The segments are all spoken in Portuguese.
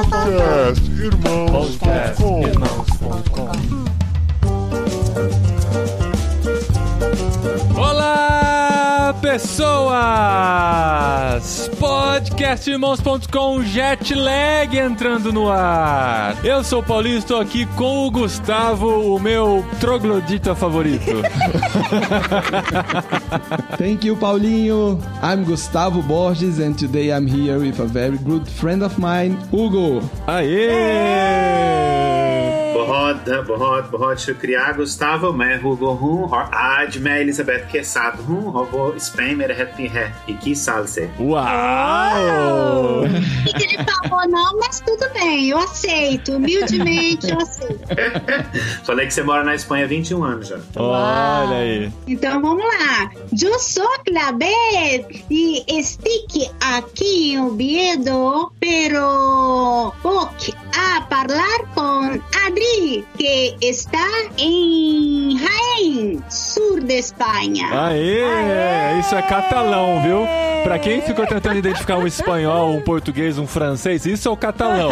Podcastirmãos.com. Olá, pessoas! Podcastirmãos.com, Jetlag entrando no ar. Eu sou o Paulinho, estou aqui com o Gustavo, o meu troglodita favorito. Thank you, Paulinho. I'm Gustavo Borges and today I'm here with a very good friend of mine, Hugo. Aê! बहुत शुक्रिया गुस्ताव मैं हुगो हूँ और आज मैं एलिजाबेथ के साथ हूँ और वो स्पेन में रहती है 21 साल से. Uau! O que ele falou não, mas tudo bem, eu aceito, humildemente eu aceito. Falei que você mora na Espanha há 21 anos já. Olha aí. Então vamos lá. Eu sou Clabet e estic aqui em Oviedo, pero voy a falar com Adri, que está em Jaén, sul de Espanha. Aê! Isso é catalão, viu? Pra quem ficou tentando identificar um espanhol, um português, um francês, isso é o catalão.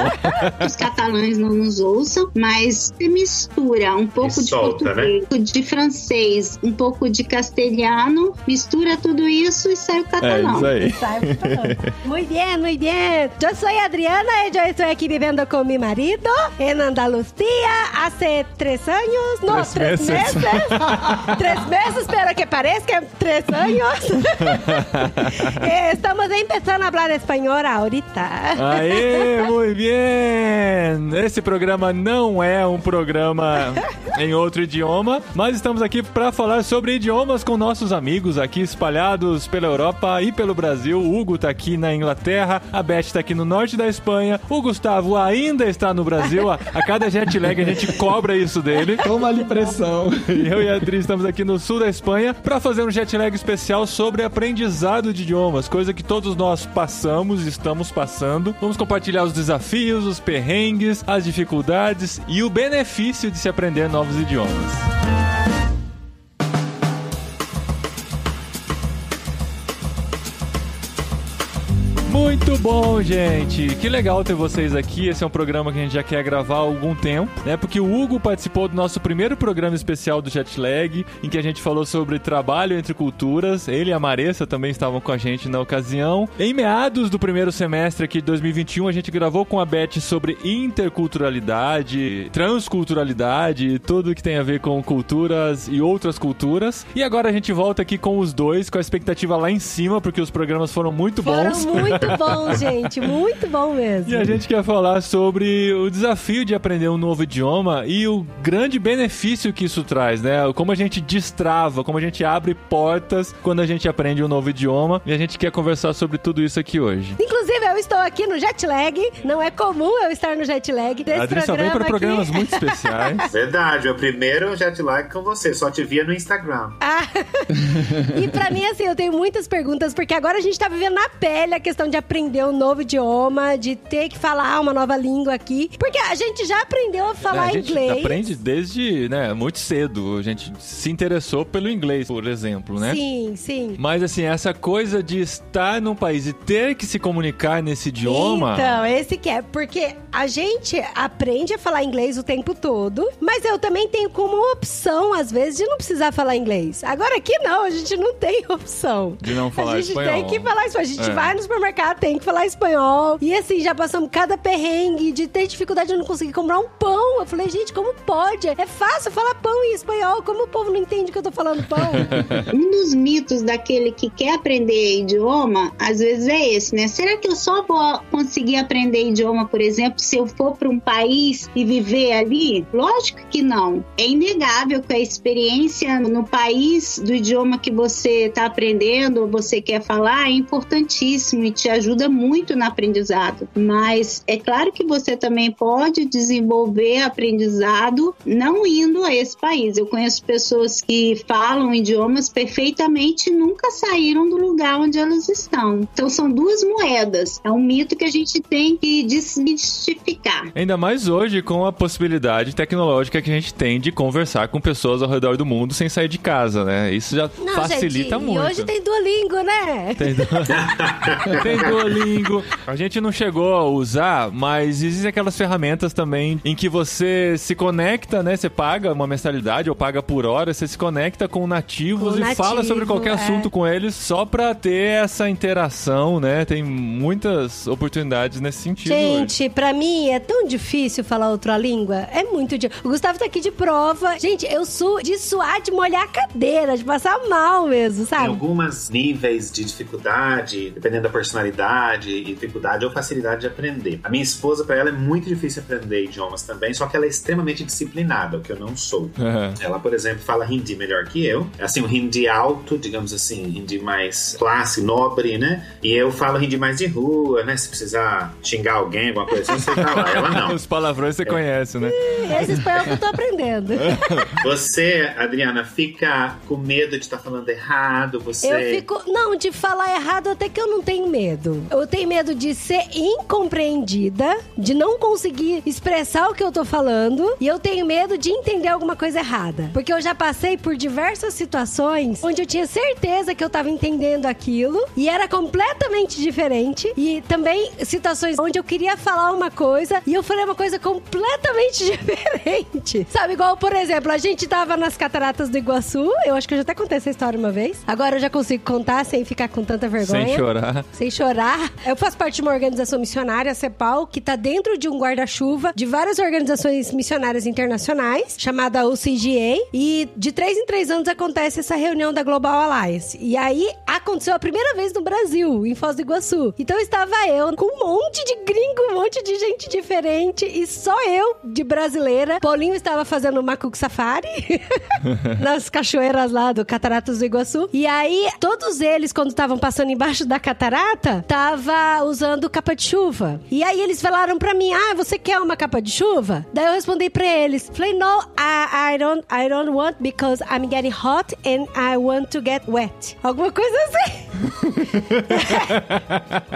Os catalães não nos ouçam, mas se mistura um pouco de português, né? De francês, um pouco de castelhano, mistura tudo isso e sai o catalão. É isso aí. Muy bien, muy bien. Yo soy Adriana y yo estoy aquí viviendo con mi marido en Andalucía hace 3 años. No, 3 meses. 3 meses, pero que parezca 3 años. Estamos empezando a hablar espanhol ahorita. Aê, muito bem! Esse programa não é um programa em outro idioma, mas estamos aqui para falar sobre idiomas com nossos amigos aqui espalhados pela Europa e pelo Brasil. O Hugo tá aqui na Inglaterra, a Beth tá aqui no norte da Espanha, o Gustavo ainda está no Brasil. A cada jet lag a gente cobra isso dele. Toma ali pressão. Eu e a Adri estamos aqui no sul da Espanha para fazer um jet lag especial sobre aprendizado de idiomas, coisa que todos nós passamos e estamos passando. Vamos compartilhar os desafios, os perrengues, as dificuldades e o benefício de se aprender novos idiomas. Muito bom, gente! Que legal ter vocês aqui. Esse é um programa que a gente já quer gravar há algum tempo, né? Porque o Hugo participou do nosso primeiro programa especial do Jetlag, em que a gente falou sobre trabalho entre culturas. Ele e a Maressa também estavam com a gente na ocasião. Em meados do primeiro semestre aqui de 2021, a gente gravou com a Beth sobre interculturalidade, transculturalidade e tudo que tem a ver com culturas e outras culturas. E agora a gente volta aqui com os dois, com a expectativa lá em cima, porque os programas foram muito bons. Muito bom, gente. Muito bom mesmo. E a gente quer falar sobre o desafio de aprender um novo idioma e o grande benefício que isso traz, né? Como a gente destrava, como a gente abre portas quando a gente aprende um novo idioma. E a gente quer conversar sobre tudo isso aqui hoje. Inclusive, eu estou aqui no Jetlag. Não é comum eu estar no Jetlag. A Adri só vem para programas muito especiais. Verdade, é o primeiro Jetlag com você. Só te via no Instagram. E pra mim, assim, eu tenho muitas perguntas, porque agora a gente tá vivendo na pele a questão de aprender um novo idioma, de ter que falar uma nova língua aqui. Porque a gente já aprendeu a falar inglês. A gente aprende desde, né, muito cedo. A gente se interessou pelo inglês, por exemplo, né? Sim, sim. Mas, assim, essa coisa de estar num país e ter que se comunicar nesse idioma... Então, esse que é. Porque a gente aprende a falar inglês o tempo todo, mas eu também tenho como opção, às vezes, de não precisar falar inglês. Agora aqui não, a gente não tem opção. De não falar espanhol. A gente tem que falar espanhol. A gente vai no supermercado, tem que falar espanhol. E assim, já passamos cada perrengue de ter dificuldade de não conseguir comprar um pão. Eu falei, gente, como pode? É fácil falar pão em espanhol. Como o povo não entende que eu tô falando pão? Um dos mitos daquele que quer aprender idioma, às vezes é esse, né? Será que eu só vou conseguir aprender idioma, por exemplo, se eu for para um país e viver ali? Lógico que não. É inegável que a experiência no país do idioma que você está aprendendo ou você quer falar é importantíssimo e te ajuda muito no aprendizado. Mas é claro que você também pode desenvolver aprendizado não indo a esse país. Eu conheço pessoas que falam idiomas perfeitamente e nunca saíram do lugar onde elas estão. Então são duas moedas. É um mito que a gente tem que desmistificar. Ainda mais hoje com a possibilidade tecnológica que a gente tem de conversar com pessoas ao redor do mundo sem sair de casa, né? Isso já facilita muito. E hoje tem Duolingo, né? Tem Duolingo. A gente não chegou a usar, mas existem aquelas ferramentas também em que você se conecta, né? Você paga uma mensalidade ou paga por hora, você se conecta com nativos e fala sobre qualquer assunto com eles só pra ter essa interação, né? Tem muitas oportunidades nesse sentido. Gente, pra mim é tão difícil falar outra língua. É muito difícil. O Gustavo tá aqui de prova. Gente, eu sou de suar, de molhar a cadeira, de passar mal mesmo, sabe? Tem alguns níveis de dificuldade, dependendo da personalidade, dificuldade ou facilidade de aprender. A minha esposa, pra ela, é muito difícil aprender idiomas também, só que ela é extremamente disciplinada, o que eu não sou. Ela, por exemplo, fala hindi melhor que eu. Assim, um hindi alto, digamos assim, hindi mais classe, nobre, né? E eu falo hindi mais de rua, né? Se precisar xingar alguém, alguma coisa assim, você fala. Ela não. Os palavrões você conhece, né? Esse espanhol que eu tô aprendendo. Você, Adriana, fica com medo de estar falando errado? Eu fico... Não, de falar errado até que eu não tenho medo. Eu tenho medo de ser incompreendida, de não conseguir expressar o que eu tô falando, e eu tenho medo de entender alguma coisa errada. Porque eu já passei por diversas situações onde eu tinha certeza que eu tava entendendo aquilo e era completamente diferente. E também situações onde eu queria falar uma coisa e eu falei uma coisa completamente diferente. Sabe, igual, por exemplo, a gente tava nas Cataratas do Iguaçu. Eu acho que eu já até contei essa história uma vez. Agora eu já consigo contar sem ficar com tanta vergonha. Sem chorar. Sem chorar. Eu faço parte de uma organização missionária, a CEPAL, que tá dentro de um guarda-chuva de várias organizações missionárias internacionais, chamada UCGA. E de 3 em 3 anos acontece essa reunião da Global Alliance. E aí aconteceu a primeira vez no Brasil, em Foz do Iguaçu. Então estava eu com um monte de gringo, um monte de gente diferente e só eu de brasileira. Paulinho estava fazendo macuco safari nas cachoeiras lá do Cataratas do Iguaçu. E aí todos eles, quando estavam passando embaixo da catarata, tava usando capa de chuva. E aí eles falaram pra mim: você quer uma capa de chuva? Daí eu respondi pra eles, falei, no, I don't want because I'm getting hot and I want to get wet. Alguma coisa assim.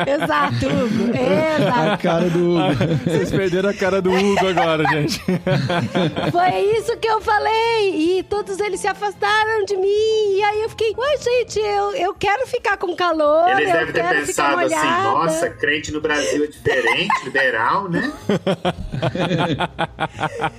Exato, Hugo. Exato. A cara do Hugo. Vocês perderam a cara do Hugo agora, gente. Foi isso que eu falei. E todos eles se afastaram de mim. E aí eu fiquei, ué, gente, eu quero ficar com calor. Eles devem ter pensado assim, nossa, crente no Brasil é diferente, liberal, né?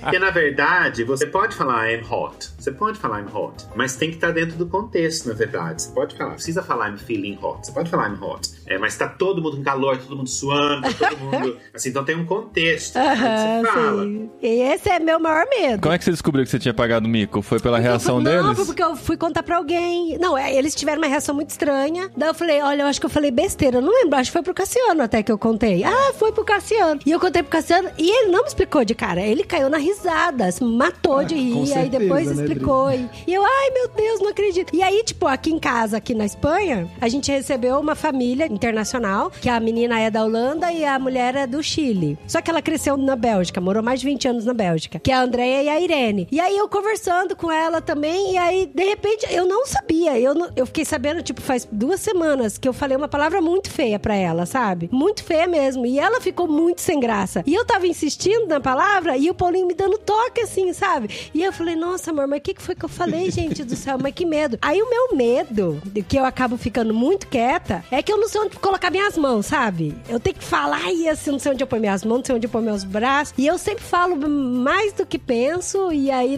Porque, na verdade, você pode falar I'm hot. Você pode falar I'm hot. Mas tem que estar dentro do contexto, na verdade. Você pode falar, precisa falar I'm feeling hot. Você pode falar I'm hot. Mas tá todo mundo com calor, todo mundo suando, tá todo mundo... Assim, então tem um contexto. Você fala. Sim. E esse é meu maior medo. Como é que você descobriu que você tinha pagado o mico? Foi pela reação deles? Não, foi porque eu fui contar pra alguém. Não, eles tiveram uma reação muito estranha. Daí eu falei, olha, eu acho que eu falei besteira. Eu não lembro, acho que foi pro Cassiano até que eu contei. Foi pro Cassiano. E eu contei pro Cassiano e ele não me explicou de cara. Ele caiu na risada, se matou de rir. Certeza, aí depois explicou. Né, e eu, ai meu Deus, não acredito. E aí, tipo, aqui em casa, aqui na Espanha, a gente recebeu uma família internacional, que a menina é da Holanda e a mulher é do Chile. Só que ela cresceu na Bélgica, morou mais de 20 anos na Bélgica, que é a Andrea e a Irene. E aí eu conversando com ela também, e aí, de repente, eu não sabia. Eu fiquei sabendo, tipo, faz 2 semanas que eu falei uma palavra muito feia pra ela, sabe? Muito feia mesmo. E ela ficou muito sem graça. E eu tava insistindo na palavra e o Paulinho me dando toque, assim, sabe? E eu falei, nossa, amor, mas o que foi que eu falei, gente do céu? Mas que medo. Aí o meu medo, que eu acabo ficando muito quieta, é que eu não sei onde colocar minhas mãos, sabe? Eu tenho que falar e assim, não sei onde eu pôr minhas mãos, não sei onde eu pôr meus braços. E eu sempre falo mais do que penso, e aí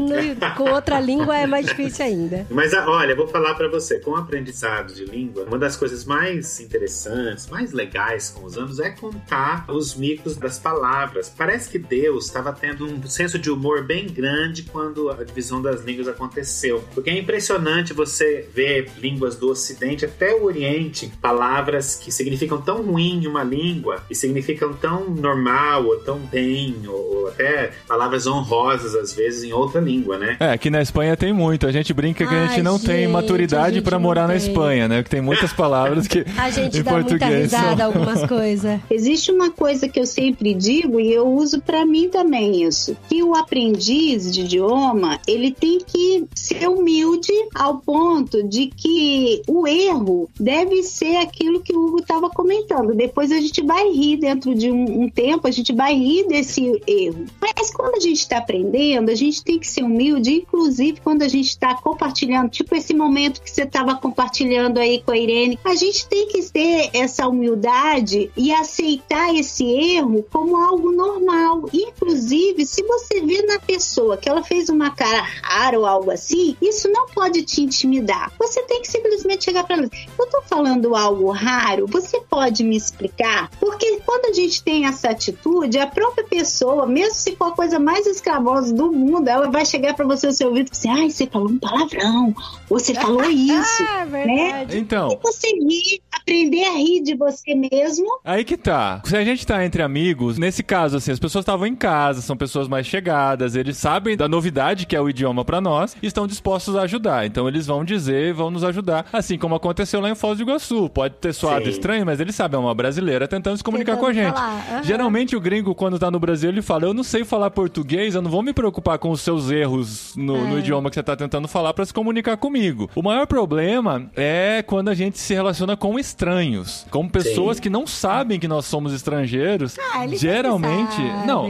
com outra língua é mais difícil ainda. Mas olha, eu vou falar pra você, com o aprendizado de língua, uma das coisas mais interessantes, mais legais com os anos é contar os micos das palavras. Parece que Deus estava tendo um senso de humor bem grande quando a divisão das línguas aconteceu. Porque é impressionante você ver línguas do Ocidente até o Oriente, palavras que significam tão ruim em uma língua e significam tão normal ou tão bem, ou até palavras honrosas às vezes em outra língua, né? Aqui na Espanha tem muito. A gente brinca que a gente não tem maturidade pra morar na Espanha, né? Porque tem muitas palavras que a gente dá muita risada algumas coisas. Existe uma coisa que eu sempre digo e eu uso pra mim também isso, que o aprendiz de idioma, ele tem que ser humilde ao ponto de que o erro deve ser aquilo que o Hugo estava comentando. Depois a gente vai rir dentro de um tempo, a gente vai rir desse erro. Mas quando a gente está aprendendo, a gente tem que ser humilde, inclusive quando a gente está compartilhando, tipo esse momento que você estava compartilhando aí com a Irene, a gente tem que ter essa humildade e aceitar esse erro como algo normal. Inclusive, se você vê na pessoa que ela fez uma cara rara ou algo assim, isso não pode te intimidar. Você tem que simplesmente chegar para ela. Eu tô falando algo raro, você pode me explicar? Porque quando a gente tem essa atitude, a própria pessoa, mesmo se for a coisa mais escravosa do mundo, ela vai chegar para você no seu ouvido e dizer, ai, você falou um palavrão, você falou isso, né? Então, e você rir, aprender a rir de você mesmo. Aí que tá. Se a gente tá entre amigos, nesse caso, assim, as pessoas estavam em casa, são pessoas mais chegadas, eles sabem da novidade que é o idioma pra nós e estão dispostos a ajudar. Então eles vão dizer, vão nos ajudar. Assim como aconteceu lá em Foz do Iguaçu. Pode ter soado estranho, mas eles sabem, é uma brasileira tentando se comunicar com a gente. Geralmente o gringo, quando tá no Brasil, ele fala, eu não sei falar português, eu não vou me preocupar com os seus erros no idioma que você tá tentando falar pra se comunicar comigo. O maior problema é quando a gente se relaciona com estranhos, com pessoas que não sabem que nós somos estrangeiros. Geralmente, não,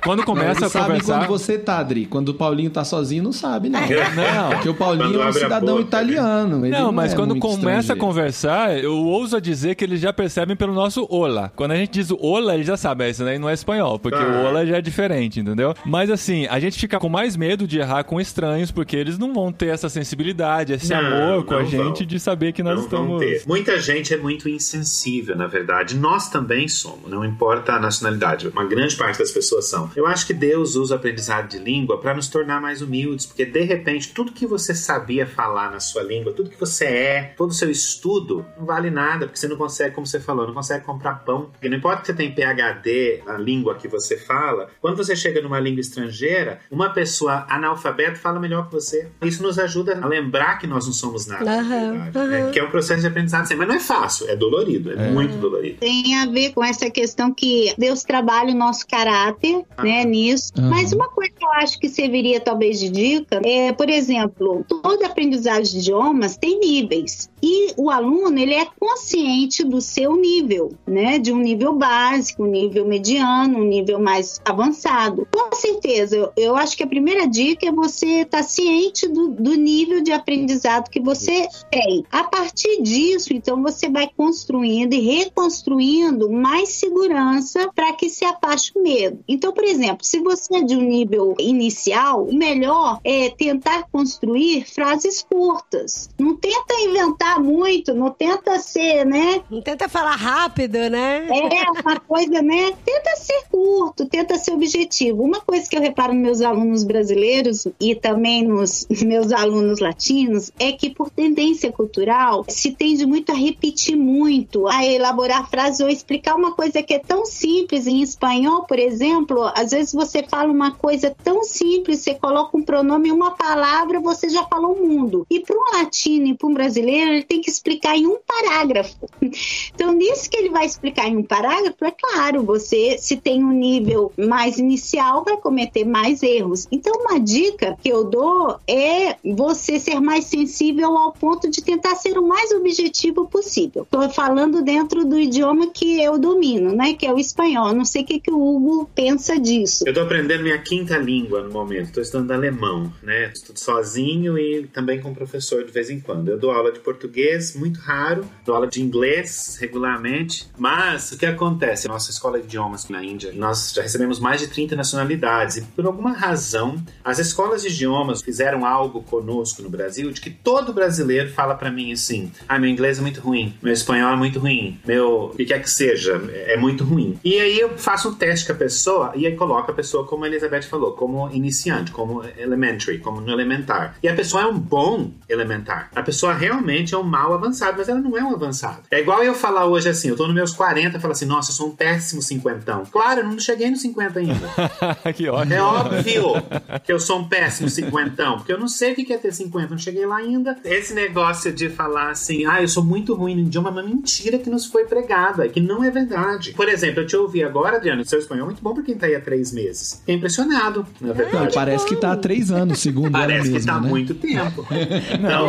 quando começa a conversar, quando você tá, Adri, quando o Paulinho tá sozinho, não sabe, não. Não, porque o Paulinho é um cidadão italiano. Não, mas quando começa a conversar, eu ouso dizer que eles já percebem pelo nosso olá. Quando a gente diz o olá, eles já sabem, isso daí não é espanhol, porque o olá já é diferente, entendeu? Mas assim, a gente fica com mais medo de errar com estranhos, porque eles não vão ter essa sensibilidade, esse amor com a gente de saber que nós estamos... Muita gente é muito insensível, na verdade. Nós também somos, não importa a nacionalidade. Uma grande parte das pessoas são. Eu acho que Deus usa o aprendizado de língua para nos tornar mais humildes, porque de repente tudo que você sabia falar na sua língua, tudo que você é, todo o seu estudo, não vale nada, porque você não consegue, como você falou, não consegue comprar pão. Porque não importa que você tem PhD na língua que você fala, quando você chega numa língua estrangeira, uma pessoa analfabeta fala melhor que você. Isso nos ajuda a lembrar que nós não somos nada, na verdade, né? Que é um processo de aprendizado assim, mas não é fácil, é dolorido, é muito dolorido. Tem a ver com essa questão que Deus trabalha o nosso caráter, né, nisso. Mas uma coisa que eu acho que serviria talvez de dica é, por exemplo, toda aprendizagem de idiomas tem níveis. E o aluno, ele é consciente do seu nível, né? De um nível básico, um nível mediano, um nível mais avançado. Com certeza, eu acho que a primeira dica é você estar ciente do nível de aprendizado que você tem. A partir disso, então, você vai construindo e reconstruindo mais segurança para que se afaste o medo. Então, por exemplo, se você é de um nível inicial, o melhor é tentar construir frases curtas. Não tenta inventar muito, não tenta ser, né? Não tenta falar rápido, né? É uma coisa, né? Tenta ser curto, tenta ser objetivo. Uma coisa que eu reparo nos meus alunos brasileiros e também nos meus alunos latinos é que, por tendência cultural, se tende muito a repetir muito, a elaborar frases ou explicar uma coisa que é tão simples. Em espanhol, por exemplo, às vezes você fala uma coisa tão simples, você coloca um pronome e uma palavra, você já falou o mundo. E para um latino e para um brasileiro, ele tem que explicar em um parágrafo. Então, nisso que ele vai explicar em um parágrafo, é claro, você, se tem um nível mais inicial, vai cometer mais erros. Então, uma dica que eu dou é você ser mais sensível ao ponto de tentar ser o mais objetivo possível. Estou falando dentro do idioma que eu domino, né? Que é o espanhol. Não sei o que o Hugo pensa disso. Eu estou aprendendo minha quinta língua no momento. Estou estudando alemão, né? Estudo sozinho e também com professor de vez em quando. Eu dou aula de português, muito raro. Dou aula de inglês regularmente. Mas o que acontece? Nossa escola de idiomas na Índia, nós já recebemos mais de 30 nacionalidades. E por alguma razão, as escolas de idiomas fizeram algo conosco no Brasil de que todo brasileiro fala pra mim assim: meu inglês é muito ruim, meu espanhol é muito ruim, meu o que quer que seja, é muito ruim. E aí eu faço um teste com a pessoa e aí coloco a pessoa, como a Elizabeth falou, como iniciante, como elementary, como no elementar. E a pessoa é um bom elementar. A pessoa realmente é um mal avançado, mas ela não é um avançado. É igual eu falar hoje assim, eu tô nos meus 40 e falo assim, nossa, eu sou um péssimo cinquentão. Claro, eu não cheguei nos 50 ainda. Que ótimo. É óbvio que eu sou um péssimo cinquentão, porque eu não sei o que é ter 50, não cheguei lá ainda. Esse negócio de falar assim, eu sou muito ruim no idioma, é uma mentira que nos foi pregada, que não é verdade. Por exemplo, eu te ouvi agora, Adriano, seu espanhol é muito bom, porque tá aí há 3 meses? Fiquei impressionado, na verdade. Não, parece que tá há 3 anos, segundo ela mesma, Parece que tá há né? muito tempo. Então,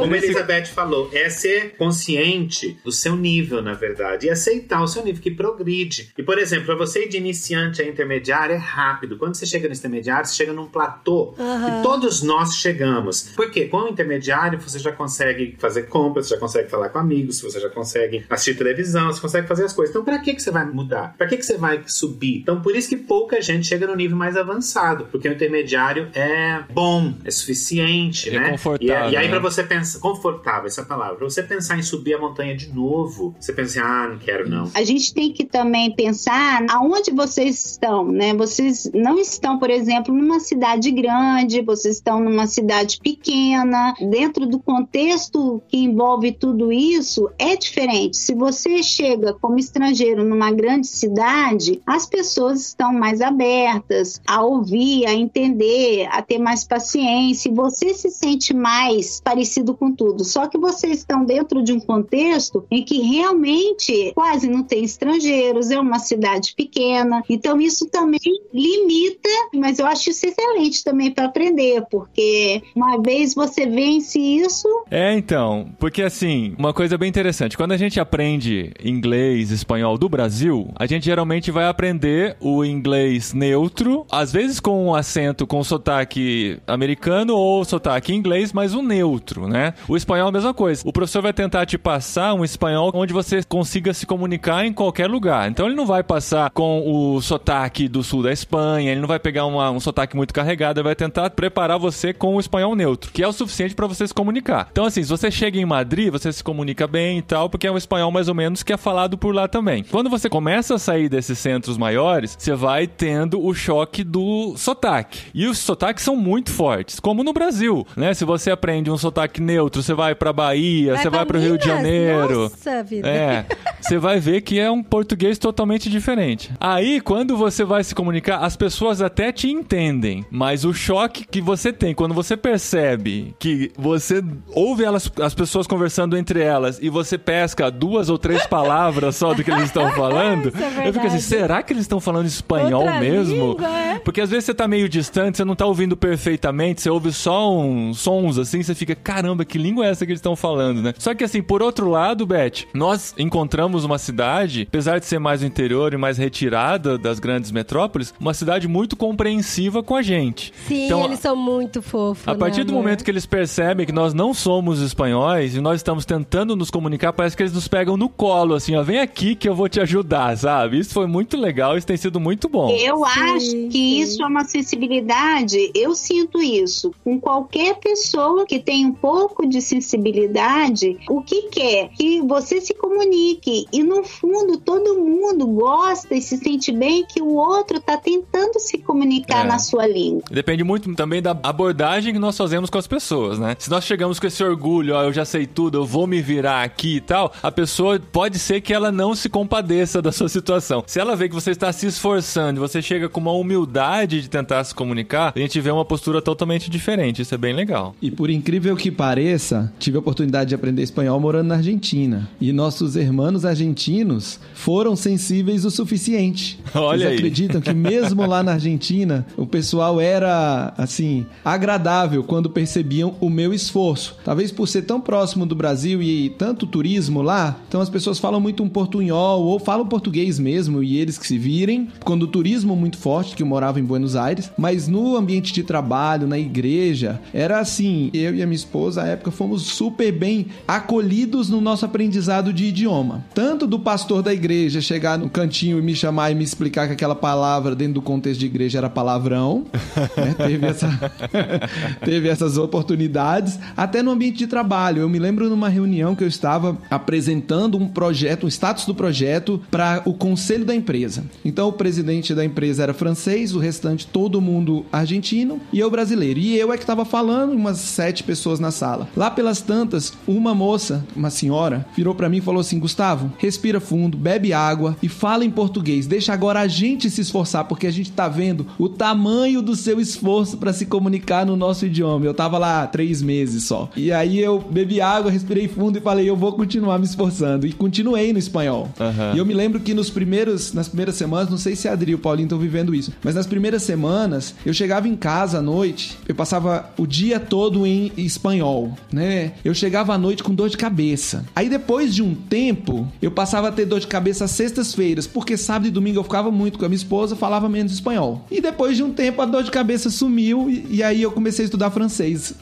como a Elizabeth falou, é ser consciente do seu nível, na verdade, e aceitar o seu nível, que progride. E, por exemplo, pra você ir de iniciante a intermediário, é rápido. Quando você chega no intermediário, você chega num platô, e todos nós chegamos. Porque com o intermediário, você já consegue fazer compras, você já consegue falar com amigos, você já consegue assistir televisão, você consegue fazer as coisas. Então, pra que você vai mudar? Pra que você vai subir? Então, por isso que pouca gente chega no nível mais avançado, porque o intermediário é bom, é suficiente, né? Confortável, e aí, né? pra você pensar... Confortável, essa palavra. Pra você pensar em subir a montanha de novo, você pensa assim, não quero não. A gente tem que também pensar aonde vocês estão, né? Vocês não estão, por exemplo, numa cidade grande, vocês estão numa cidade pequena. Dentro do contexto que envolve tudo isso, é diferente. Se você chega como estrangeiro numa grande cidade, as pessoas estão mais abertas a ouvir, a entender, a ter mais paciência, e você se sente mais parecido com tudo. Só que vocês estão dentro de um contexto em que realmente quase não tem estrangeiros, é uma cidade pequena, então isso também limita, mas eu acho isso excelente também para aprender, porque uma vez você vence isso... Então, porque assim, uma coisa bem interessante, quando a gente aprende inglês, espanhol do Brasil, a gente geralmente vai aprender o inglês neutro, às vezes com um acento, com sotaque americano ou sotaque inglês, mas o neutro, né? O espanhol é a mesma coisa. O professor vai tentar te passar um espanhol onde você consiga se comunicar em qualquer lugar. Então ele não vai passar com o sotaque do sul da Espanha, ele não vai pegar um sotaque muito carregado, ele vai tentar preparar você com o espanhol neutro, que é o suficiente para você se comunicar. Então assim, se você chega em Madrid, você se comunica bem e tal, porque é um espanhol mais ou menos que é falado por lá também. Quando você começa a sair desses centros maiores, você vai tendo o choque do sotaque. E os sotaques são muito fortes, como no Brasil, né? Se você aprende um sotaque neutro, você vai pra Bahia, você vai pro Rio de Janeiro. Nossa vida. Você vai ver que é um português totalmente diferente. Aí, quando você vai se comunicar, as pessoas até te entendem, mas o choque que você tem quando você percebe que você ouve as pessoas conversando entre elas e você pesca 2 ou 3 palavras só do que eles estão falando, eu fico assim, será que eles estão falando espanhol outra mesmo? língua, Porque às vezes você tá meio distante, você não tá ouvindo perfeitamente, você ouve só uns sons assim, você fica, caramba, que língua é essa que eles estão falando, né? Só que assim, por outro lado, Beth, nós encontramos uma cidade, apesar de ser mais no interior e mais retirada das grandes metrópoles, uma cidade muito compreensiva com a gente. Sim, então, eles são muito fofos, a partir né, do amor? momento que eles percebem que nós não somos espanhóis e nós estamos tentando nos comunicar, parece que eles nos pegam no colo, assim, ó, vem aqui que eu vou te ajudar, sabe? Isso foi muito legal, isso tem sido muito bom. Eu acho que isso é uma sensibilidade, eu sinto isso com qualquer pessoa que tem um pouco de sensibilidade, o que quer? Que você se comunique, e no fundo todo mundo gosta e se sente bem que o outro tá tentando se comunicar na sua língua. Depende muito também da abordagem que nós fazemos com as pessoas, né? Se nós chegamos com esse orgulho, ó, eu já sei tudo, eu vou me virar aqui e tal, a pessoa pode ser que ela não se compadeça da sua situação. Se ela vê que você está se esforçando, você chega com uma humildade de tentar se comunicar, a gente vê uma postura totalmente diferente. Isso é bem legal. E por incrível que pareça, tive a oportunidade de aprender espanhol morando na Argentina. E nossos irmãos argentinos foram sensíveis o suficiente. Olha aí. Vocês acreditam que mesmo lá na Argentina, o pessoal era, assim, agradável quando percebiam o meu esforço. Talvez por ser tão próximo do Brasil e tanto turismo lá, então as pessoas falam muito um portunhol ou falam português mesmo e eles que se virem. Quando o turismo muito forte, que eu morava em Buenos Aires, mas no ambiente de trabalho, na igreja, era assim, eu e a minha esposa, à época, fomos super bem acolhidos no nosso aprendizado de idioma. Tanto do pastor da igreja chegar no cantinho e me chamar e me explicar que aquela palavra dentro do contexto de igreja era palavrão, né? Teve essas oportunidades, até no ambiente de trabalho. Eu me lembro numa reunião que eu estava apresentando um projeto, um status do projeto para o conselho da empresa. Então o presidente da empresa era francês, o restante todo mundo argentino e eu brasileiro. E eu é que estava falando, umas 7 pessoas na sala. Lá pelas tantas, uma moça, uma senhora, virou para mim e falou assim: Gustavo, respira fundo, bebe água e fala em português. Deixa agora a gente se esforçar, porque a gente tá vendo o tamanho do seu esforço para se comunicar no nosso idioma. Eu tava lá 3 meses só. E aí eu bebi água, respirei fundo e falei, eu vou continuar me esforçando. E continuei no espanhol. E eu me lembro que nas primeiras semanas, não sei sei se a Adri e o Paulinho estão vivendo isso, mas nas primeiras semanas, eu chegava em casa à noite, eu passava o dia todo em espanhol, né? Eu chegava à noite com dor de cabeça. Aí depois de um tempo, eu passava a ter dor de cabeça às sextas-feiras, porque sábado e domingo eu ficava muito com a minha esposa, falava menos espanhol. E depois de um tempo, a dor de cabeça sumiu e aí eu comecei a estudar francês.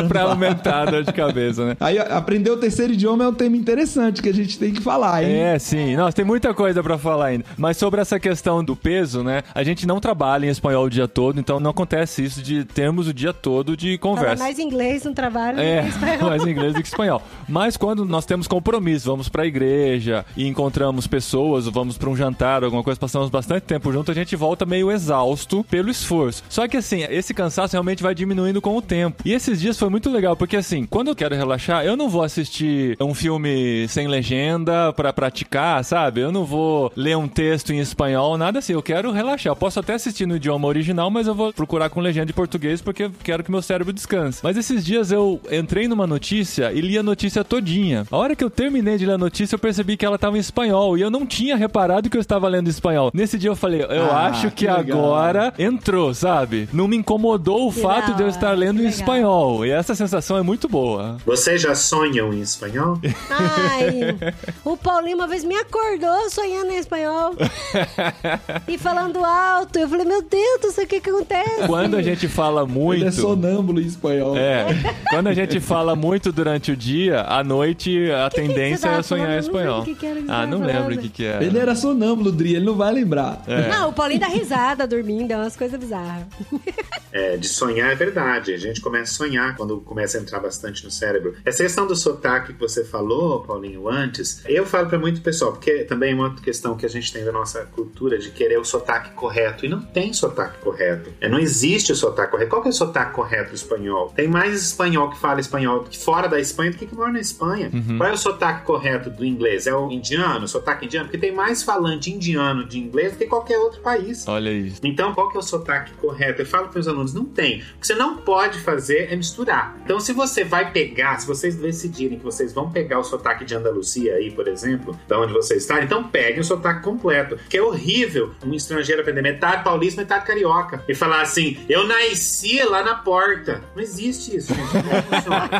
Pra aumentar a dor de cabeça, né? Aí aprender o terceiro idioma é um tema interessante que a gente tem que falar, hein? É, sim. Nossa, tem muita coisa pra falar ainda. Mas sobre essa questão do peso, né? A gente não trabalha em espanhol o dia todo, então não acontece isso de termos o dia todo de conversa. Fala mais inglês no trabalho do que espanhol. Mais inglês do que espanhol. Mas quando nós temos compromisso, vamos pra igreja e encontramos pessoas, ou vamos pra um jantar, alguma coisa, passamos bastante tempo junto, a gente volta meio exausto pelo esforço. Só que assim, esse cansaço realmente vai diminuindo com o tempo. E esses dias foi muito legal, porque assim, quando eu quero relaxar, eu não vou assistir um filme sem legenda pra praticar, sabe? Eu não vou ler um texto em espanhol, nada assim. Eu quero relaxar. Eu posso até assistir no idioma original, mas eu vou procurar com legenda em português porque eu quero que meu cérebro descanse. Mas esses dias eu entrei numa notícia e li a notícia todinha. A hora que eu terminei de ler a notícia, eu percebi que ela estava em espanhol e eu não tinha reparado que eu estava lendo em espanhol. Nesse dia eu falei, eu acho que agora entrou, sabe? Não me incomodou o fato de eu estar lendo em espanhol. E essa sensação é muito boa. Vocês já sonham em espanhol? Ai, o Paulinho uma vez me acordou sonhando em espanhol e falando alto. Eu falei, meu Deus do céu, o que acontece? Quando a gente fala muito... Ele é sonâmbulo em espanhol. Quando a gente fala muito durante o dia, à noite a tendência é sonhar em espanhol. Não lembro o que era. Ele era sonâmbulo, Dri, ele não vai lembrar. Não, o Paulinho dá risada dormindo, é umas coisas bizarras. De sonhar é verdade. A gente começa a sonhar quando começa a entrar bastante no cérebro. Essa questão do sotaque que você falou, Paulinho, antes, eu falo pra muito pessoal, porque também é uma outra questão que a gente tem da nossa cultura de querer o sotaque correto. E não tem sotaque correto. Não existe o sotaque correto. Qual que é o sotaque correto do espanhol? Tem mais espanhol que fala espanhol que fora da Espanha do que mora na Espanha. Qual é o sotaque correto do inglês? É o indiano, o sotaque indiano? Porque tem mais falante indiano de inglês do que qualquer outro país. Olha isso. Então, qual que é o sotaque correto? Eu falo para os alunos, não tem. O que você não pode fazer é misturar. Então, se você vai pegar, se vocês decidirem que vocês vão pegar o sotaque de Andaluzia aí, por exemplo, da onde vocês estão, então peguem o sotaque completo. Que é horrível um estrangeiro aprender metade paulista, metade carioca. E falar assim, eu nasci lá na porta. Não existe isso, gente. Não funciona.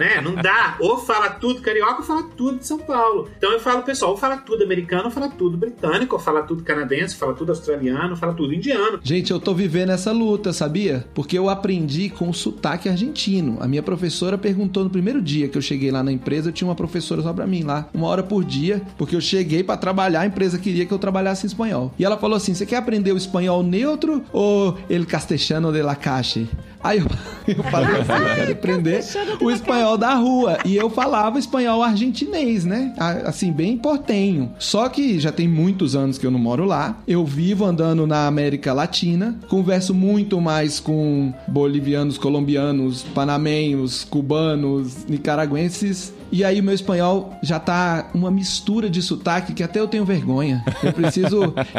Né? Não dá. Ou fala tudo carioca ou fala tudo de São Paulo. Então eu falo, pessoal, ou fala tudo americano, ou fala tudo britânico, ou fala tudo canadense, ou fala tudo australiano, ou fala tudo indiano. Gente, eu tô vivendo essa luta, sabia? Porque eu aprendi com o sotaque argentino. A minha professora perguntou no primeiro dia que eu cheguei lá na empresa, eu tinha uma professora só pra mim lá, 1 hora por dia, porque eu cheguei pra trabalhar, a empresa queria que eu trabalhasse em espanhol. E ela falou assim, você quer aprender o espanhol neutro ou el castellano de la calle? Aí eu falei assim, eu quero aprender o espanhol da rua. E eu falava espanhol argentinês, né? Assim, bem portenho. Só que já tem muitos anos que eu não moro lá. Eu vivo andando na América Latina. Converso muito mais com bolivianos, colombianos, panamenhos, cubanos, nicaragüenses. E aí o meu espanhol já tá uma mistura de sotaque que até eu tenho vergonha.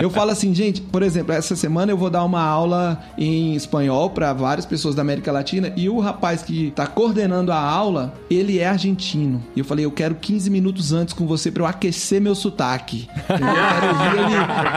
Eu falo assim, gente, por exemplo, essa semana eu vou dar uma aula em espanhol para várias pessoas da América Latina e o rapaz que tá coordenando a aula, ele é argentino. E eu falei, eu quero 15 minutos antes com você para eu aquecer meu sotaque. Eu quero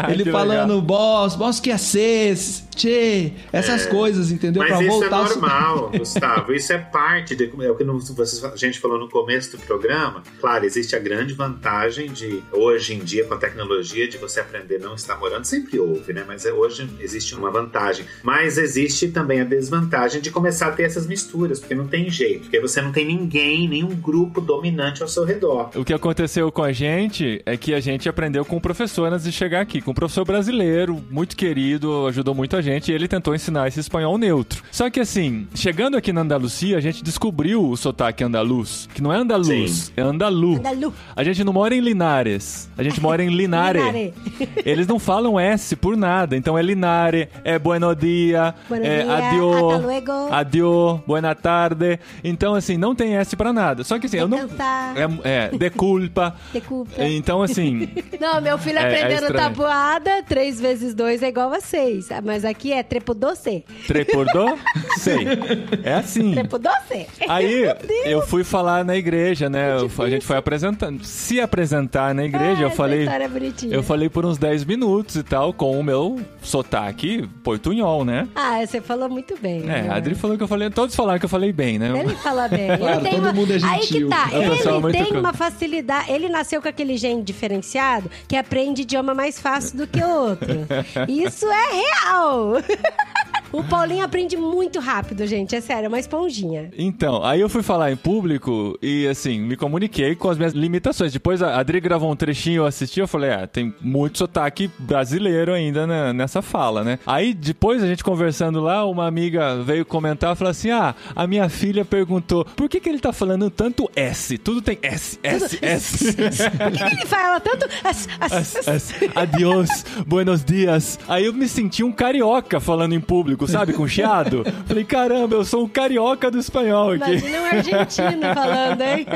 ouvir ele falando, boss que haces, che, essas coisas, entendeu? Mas pra isso voltar é normal, Gustavo. Isso é parte de... É o que a gente falou no começo do programa. Claro, existe a grande vantagem de, hoje em dia, com a tecnologia, de você aprender não estar morando. Sempre houve, né? Mas hoje existe uma vantagem. Mas existe também a desvantagem de começar a ter essas misturas, porque não tem jeito. Porque você não tem ninguém, nenhum grupo dominante ao seu redor. O que aconteceu com a gente é que a gente aprendeu com o professor antes de chegar aqui. Com um professor brasileiro, muito querido, ajudou muito a gente, e ele tentou ensinar esse espanhol neutro. Só que assim, chegando aqui na Andalucia, a gente descobriu o sotaque andaluz, que não é andaluz, é andalu. A gente não mora em Linares, a gente mora em Linare. Eles não falam S por nada, então é Linare, é bueno dia, é adio, buena tarde. Então assim, não tem S pra nada. Só que assim, eu não... de culpa. Então assim... Não, meu filho aprendendo tabuada, 3 vezes 2 é igual a 6. Mas aqui é trepudocê. Trepudô? Sei. É assim. Trepudocê. Aí, eu fui falar na igreja, né? A gente foi se apresentar na igreja, eu falei por uns 10 minutos e tal, com o meu sotaque portunhol, né? Você falou muito bem. A Adri falou que eu falei, todos falaram que eu falei bem, né? Ele fala bem. Claro, todo mundo é gentil. Aí que tá, ele tem muito... uma facilidade, ele nasceu com aquele gene diferenciado que aprende idioma mais fácil do que o outro. Isso é real! O Paulinho aprende muito rápido, gente. É sério, é uma esponjinha. Então, aí eu fui falar em público e, assim, me comuniquei com as minhas limitações. Depois a Adri gravou um trechinho, eu assisti, eu falei, tem muito sotaque brasileiro ainda nessa fala, né? Aí, depois, a gente conversando lá, uma amiga veio comentar, falou assim, a minha filha perguntou, por que ele tá falando tanto S? Tudo tem S, S, S. Por que ele fala tanto S? Adiós, buenos dias. Aí eu me senti um carioca falando em público, sabe, com chiado. Falei, caramba, eu sou um carioca do espanhol aqui. Imagina um argentino falando, hein?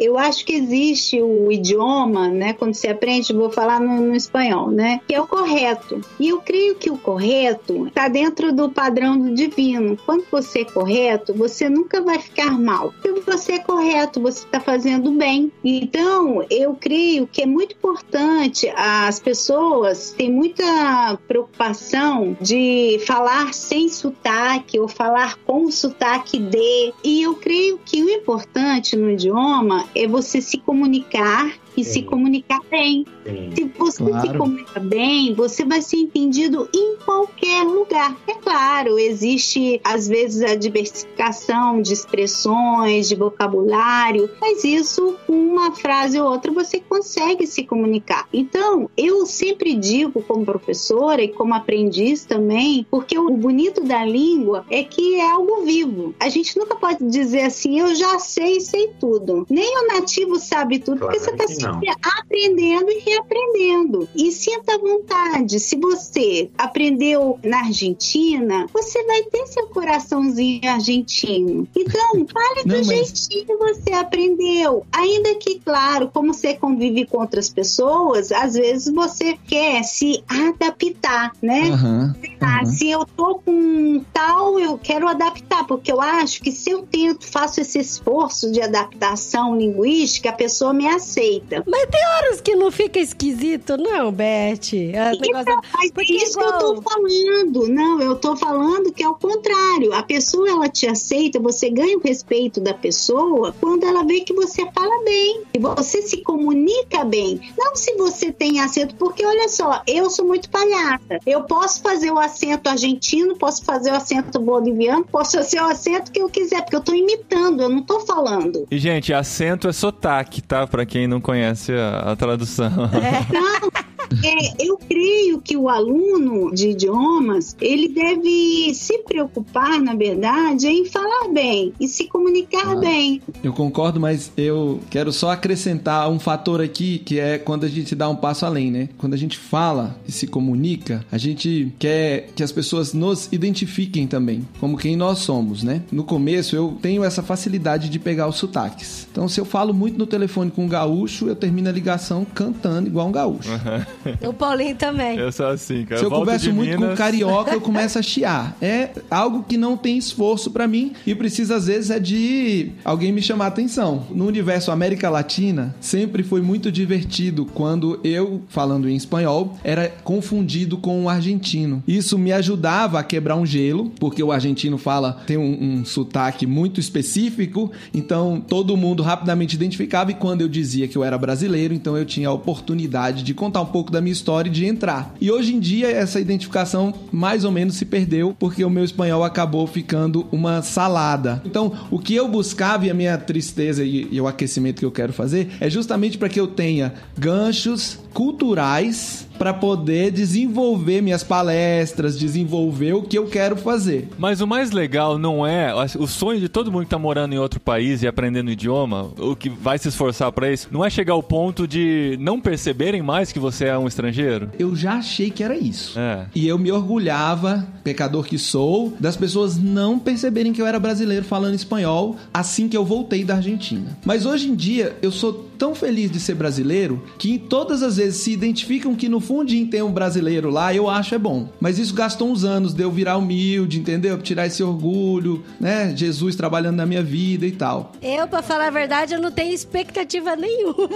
Eu acho que existe o idioma, né? Quando você aprende, vou falar no espanhol, né? Que é o correto. E eu creio que o correto está dentro do padrão do divino. Quando você é correto, você nunca vai ficar mal. Se você é correto, você está fazendo bem. Então, eu creio que é muito importante. As pessoas têm muita preocupação de falar sem sotaque ou falar com o sotaque de. E eu creio que o importante no idioma é você se comunicar e se comunicar bem. Se você se comunica bem, você vai ser entendido em qualquer lugar. É claro, existe às vezes a diversificação de expressões, de vocabulário, mas isso, com uma frase ou outra, você consegue se comunicar. Então, eu sempre digo como professora e como aprendiz também, porque o bonito da língua é que é algo vivo. A gente nunca pode dizer assim, eu já sei tudo. Nem o nativo sabe tudo, porque você está sempre aprendendo e reaprendendo. E sinta vontade. Se você aprendeu na Argentina, você vai ter seu coraçãozinho argentino. Então, fale do jeitinho que você aprendeu. Ainda que, claro, como você convive com outras pessoas, às vezes você quer se adaptar, né? Se eu tô com tal, eu quero adaptar, porque eu acho que se eu faço esse esforço de adaptação linguística, a pessoa me aceita. Mas tem horas que não fica esquisito, não, Beth? Mas é isso que eu tô falando. Não, eu tô falando que é o contrário. A pessoa, ela te aceita, você ganha o respeito da pessoa quando ela vê que você fala bem, e você se comunica bem. Não se você tem acento, porque olha só, eu sou muito palhaça. Eu posso fazer o acento argentino, posso fazer o acento boliviano, posso fazer o acento que eu quiser, porque eu tô imitando, eu não tô falando. E, gente, acento é sotaque, tá? Pra quem não conhece a tradução. Eu creio que o aluno de idiomas, ele deve se preocupar, na verdade, em falar bem e se comunicar bem. Eu concordo, mas eu quero só acrescentar um fator aqui, que é quando a gente dá um passo além, né? Quando a gente fala e se comunica, a gente quer que as pessoas nos identifiquem também, como quem nós somos, né? No começo, eu tenho essa facilidade de pegar os sotaques. Então, se eu falo muito no telefone com um gaúcho, eu termino a ligação cantando igual um gaúcho. O Paulinho também. Eu sou assim, cara. Se eu converso muito com carioca, eu começo a chiar. É algo que não tem esforço pra mim e precisa, às vezes, de alguém me chamar a atenção. No universo América Latina, sempre foi muito divertido quando eu, falando em espanhol, era confundido com o argentino. Isso me ajudava a quebrar um gelo, porque o argentino tem um sotaque muito específico, então todo mundo rapidamente identificava, e quando eu dizia que eu era brasileiro, então eu tinha a oportunidade de contar um pouco da minha história e de entrar. E hoje em dia essa identificação mais ou menos se perdeu, porque o meu espanhol acabou ficando uma salada. Então, o que eu buscava, e a minha tristeza e o aquecimento que eu quero fazer, é justamente para que eu tenha ganchos culturais para poder desenvolver minhas palestras, desenvolver o que eu quero fazer. Mas o mais legal não é... O sonho de todo mundo que tá morando em outro país e aprendendo o idioma, o que vai se esforçar para isso, não é chegar ao ponto de não perceberem mais que você é um estrangeiro? Eu já achei que era isso. E eu me orgulhava, pecador que sou, das pessoas não perceberem que eu era brasileiro falando espanhol assim que eu voltei da Argentina. Mas hoje em dia, eu sou tão feliz de ser brasileiro que todas as vezes se identificam que no fundinho tem um brasileiro lá, eu acho bom. Mas isso gastou uns anos de eu virar humilde, entendeu? Tirar esse orgulho, né? Jesus trabalhando na minha vida e tal. Eu, pra falar a verdade, eu não tenho expectativa nenhuma.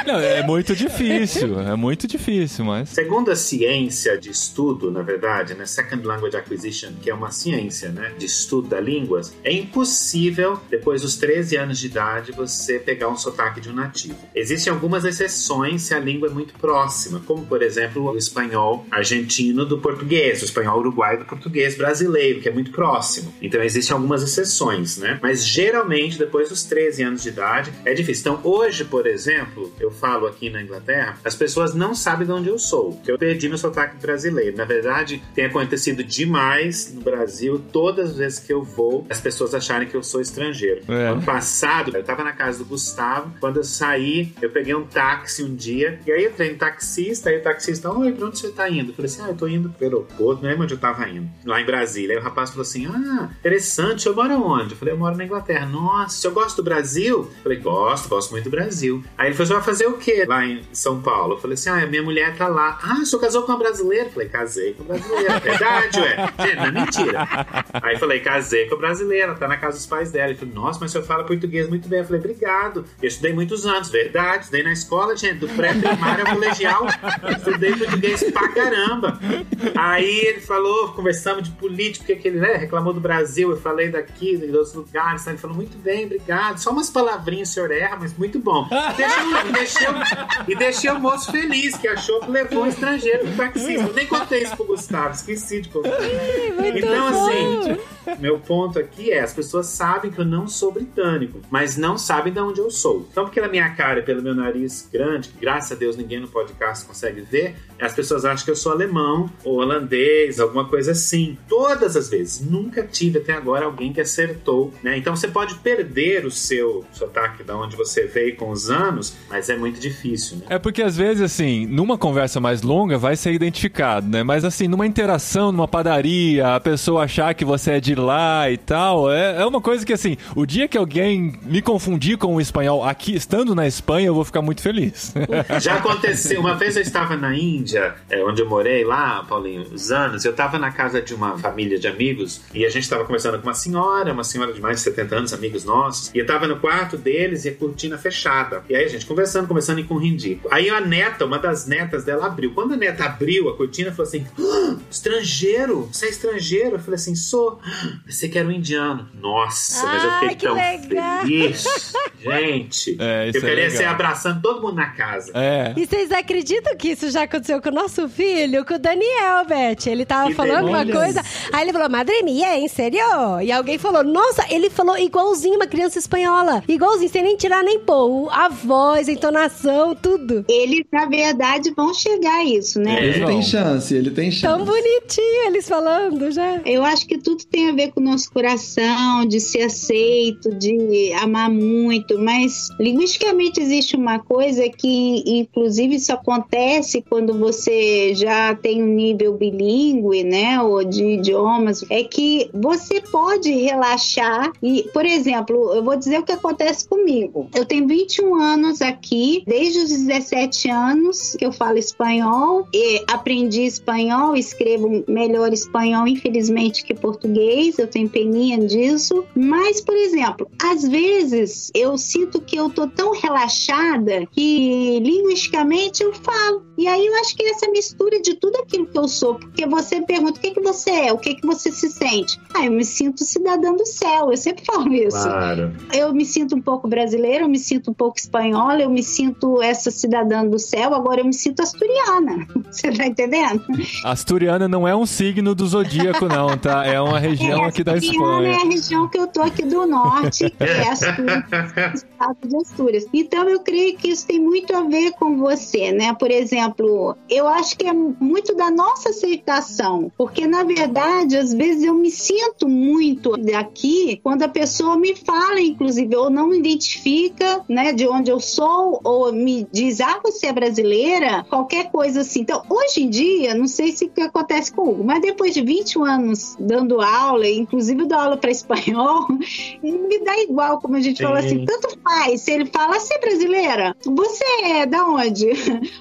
Não, é muito difícil, mas... Segundo a ciência de estudo, na verdade, né, Second Language Acquisition, que é uma ciência, né, de estudo das línguas, é impossível, depois dos 13 anos de idade, você pegar um sotaque de um nativo. Existem algumas exceções se a língua é muito próxima, como, por exemplo, o espanhol argentino do português, o espanhol uruguaio do português brasileiro, que é muito próximo. Então, existem algumas exceções, né? Mas, geralmente, depois dos 13 anos de idade, é difícil. Então, hoje, por exemplo, eu falo aqui na Inglaterra, as pessoas não sabem de onde eu sou, que eu perdi meu sotaque brasileiro. Na verdade, tem acontecido demais no Brasil, todas as vezes que eu vou, as pessoas acharem que eu sou estrangeiro. Ano passado, eu tava na casa do Gustavo, quando eu saí, eu peguei um táxi um dia, e aí eu entrei no taxista, aí o taxista, oi, pra onde você tá indo? Eu falei assim, eu tô indo pro aeroporto, não lembro onde eu tava indo, lá em Brasília. Aí o rapaz falou assim, interessante, o senhor mora onde? Eu falei, eu moro na Inglaterra. Nossa, o senhor gosta do Brasil? Eu falei, gosto muito do Brasil. Aí ele falou, você vai fazer o quê lá em São Paulo? Eu falei assim, minha mulher tá lá. O senhor casou com uma brasileira? Eu falei, casei com uma brasileira. Verdade, ué? Não é mentira. Aí eu falei, casei com a brasileira, tá na casa dos pais dela. Ele falou, nossa, mas o senhor fala português muito bem. Eu falei, obrigado. Eu estudei muitos anos, verdade. Estudei na escola, gente, do pré-primário ao colegial. Estudei português pra caramba. Aí ele falou, conversamos de política, porque ele reclamou do Brasil. Eu falei daqui, de outros lugares. Ele falou, muito bem, obrigado. Só umas palavrinhas o senhor erra, mas muito bom. Deixei o moço feliz, que achou que levou um estrangeiro pro taxista. Eu nem contei isso pro Gustavo, esqueci de contar. Então, assim, meu ponto aqui é, as pessoas sabem que eu não sou britânico, mas não sabem de onde eu sou. Então, pela minha cara e pelo meu nariz grande, que graças a Deus ninguém no podcast consegue ver, as pessoas acham que eu sou alemão ou holandês, alguma coisa assim. Todas as vezes. Nunca tive até agora alguém que acertou, né? Então, você pode perder o seu sotaque de onde você veio com os anos, mas é muito difícil, né? É porque às vezes, assim, numa conversa mais longa vai ser identificado, né? Mas assim, numa interação, numa padaria, a pessoa achar que você é de lá e tal, é uma coisa que, assim, o dia que alguém me confundir com o espanhol aqui, estando na Espanha, eu vou ficar muito feliz. Já aconteceu, uma vez eu estava na Índia, onde eu morei lá, Paulinho, uns anos, eu estava na casa de uma família de amigos, e a gente estava conversando com uma senhora de mais de 70 anos, amigos nossos, e eu estava no quarto deles e a cortina fechada. E aí a gente conversando e com hindi. Aí a neta, uma das netas dela abriu. Quando a neta abriu a cortina, falou assim, estrangeiro? Você é estrangeiro? Eu falei assim, sou. Pensei que era um indiano. Nossa, mas eu fiquei tão feliz. Gente, eu queria ser abraçando todo mundo na casa. E vocês acreditam que isso já aconteceu com o nosso filho, com o Daniel, Beth? Ele tava falando uma coisa, aí ele falou, madre mia, em sério? E alguém falou, nossa, ele falou igualzinho uma criança espanhola. Igualzinho, sem nem tirar nem pôr. A voz, a entonação, tudo. Eles, na verdade, vão chegar a isso, né? Ele tem chance. Tão bonitinho eles falando já. Eu acho que tudo tem a ver com o nosso coração, de ser aceito, de amar muito, mas linguisticamente existe uma coisa que, inclusive, isso acontece quando você já tem um nível bilíngue, né, ou de idiomas, é que você pode relaxar e, por exemplo, eu vou dizer o que acontece comigo. Eu tenho 21 anos aqui, desde os 17 anos que eu falo espanhol, e aprendi espanhol, escrevo melhor espanhol, infelizmente, que português, eu tenho peninha disso, mas, por exemplo, às vezes eu sinto que eu tô tão relaxada que linguisticamente eu falo, e aí eu acho que é essa mistura de tudo aquilo que eu sou, porque você pergunta o que você é, o que você se sente. Eu me sinto cidadã do céu, eu sempre falo isso. Claro. Eu me sinto um pouco brasileira, eu me sinto um pouco espanhola, eu me sinto essa cidadã do céu, agora eu me sinto asturiana. Você tá entendendo? Asturiana não é um signo do zodíaco, não, tá? É uma região aqui da Espanha. Asturiana é a região que eu tô aqui do norte, que é Astúrias, estado de Astúrias. Então, eu creio que isso tem muito a ver com você, né? Por exemplo, eu acho que é muito da nossa aceitação, porque, na verdade, às vezes eu me sinto muito daqui quando a pessoa me fala, inclusive, ou não me identifica, né, de onde eu sou, ou me diz, você é brasileira, qualquer coisa assim. Então, hoje em dia, não sei se o que acontece com o Hugo, mas depois de 21 anos dando aula, inclusive dou aula para espanhol, me dá igual, como a gente fala assim, tanto faz, se ele fala você é brasileira? Você é da onde?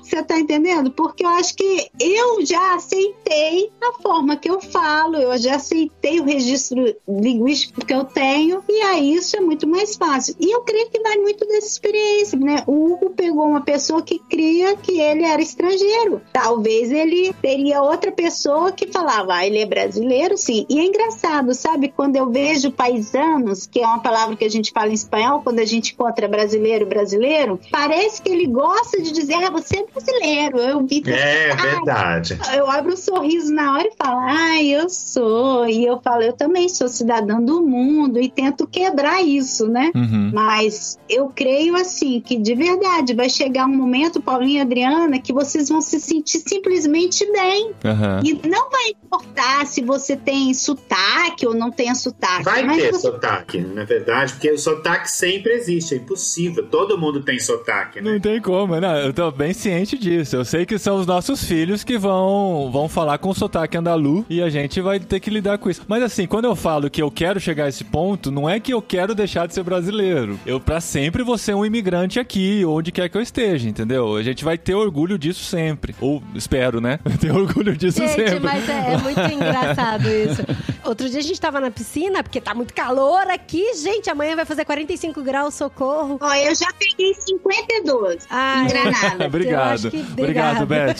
Você tá entendendo? Porque eu acho que eu já aceitei a forma que eu falo, eu já aceitei o registro linguístico que eu tenho, e aí isso é muito mais fácil. E eu creio que vai muito dessa experiência, né? O Hugo pegou uma pessoa que cria que ele era estrangeiro. Talvez ele teria outra pessoa que falava, ele é brasileiro, sim. E é engraçado, sabe? Quando eu vejo paisanos, que é uma palavra que a gente fala em espanhol, quando a gente encontra brasileiro, parece que ele gosta de dizer, você é brasileiro. Eu vi verdade. Eu abro um sorriso na hora e falo, eu sou. E eu falo, eu também sou cidadã do mundo e tento quebrar isso, né? Uhum. Mas eu creio, assim, que de verdade vai chegar um momento, Paulinho e Adriana, que vocês vão se sentir simplesmente bem. Uhum. E não vai importar se você tem sotaque ou não tem sotaque. Vai ter sotaque, na verdade, porque o sotaque sempre existe, é impossível. Todo mundo tem sotaque, né? Não tem como, não, eu tô bem ciente disso. Eu sei que são os nossos filhos que vão falar com sotaque andalu e a gente vai ter que lidar com isso. Mas assim, quando eu falo que eu quero chegar a esse ponto, não é que eu quero deixar de ser brasileiro. Eu pra sempre vou ser um imigrante aqui, onde quer que eu esteja, entendeu? A gente vai ter orgulho disso sempre. Ou espero, né? Ter orgulho disso sempre. Gente, mas é muito engraçado isso. Outro dia a gente tava na piscina, porque tá muito calor aqui. Gente, amanhã vai fazer 45 graus, socorro. Ó, eu já peguei 52 em Granada. Obrigado, Beth.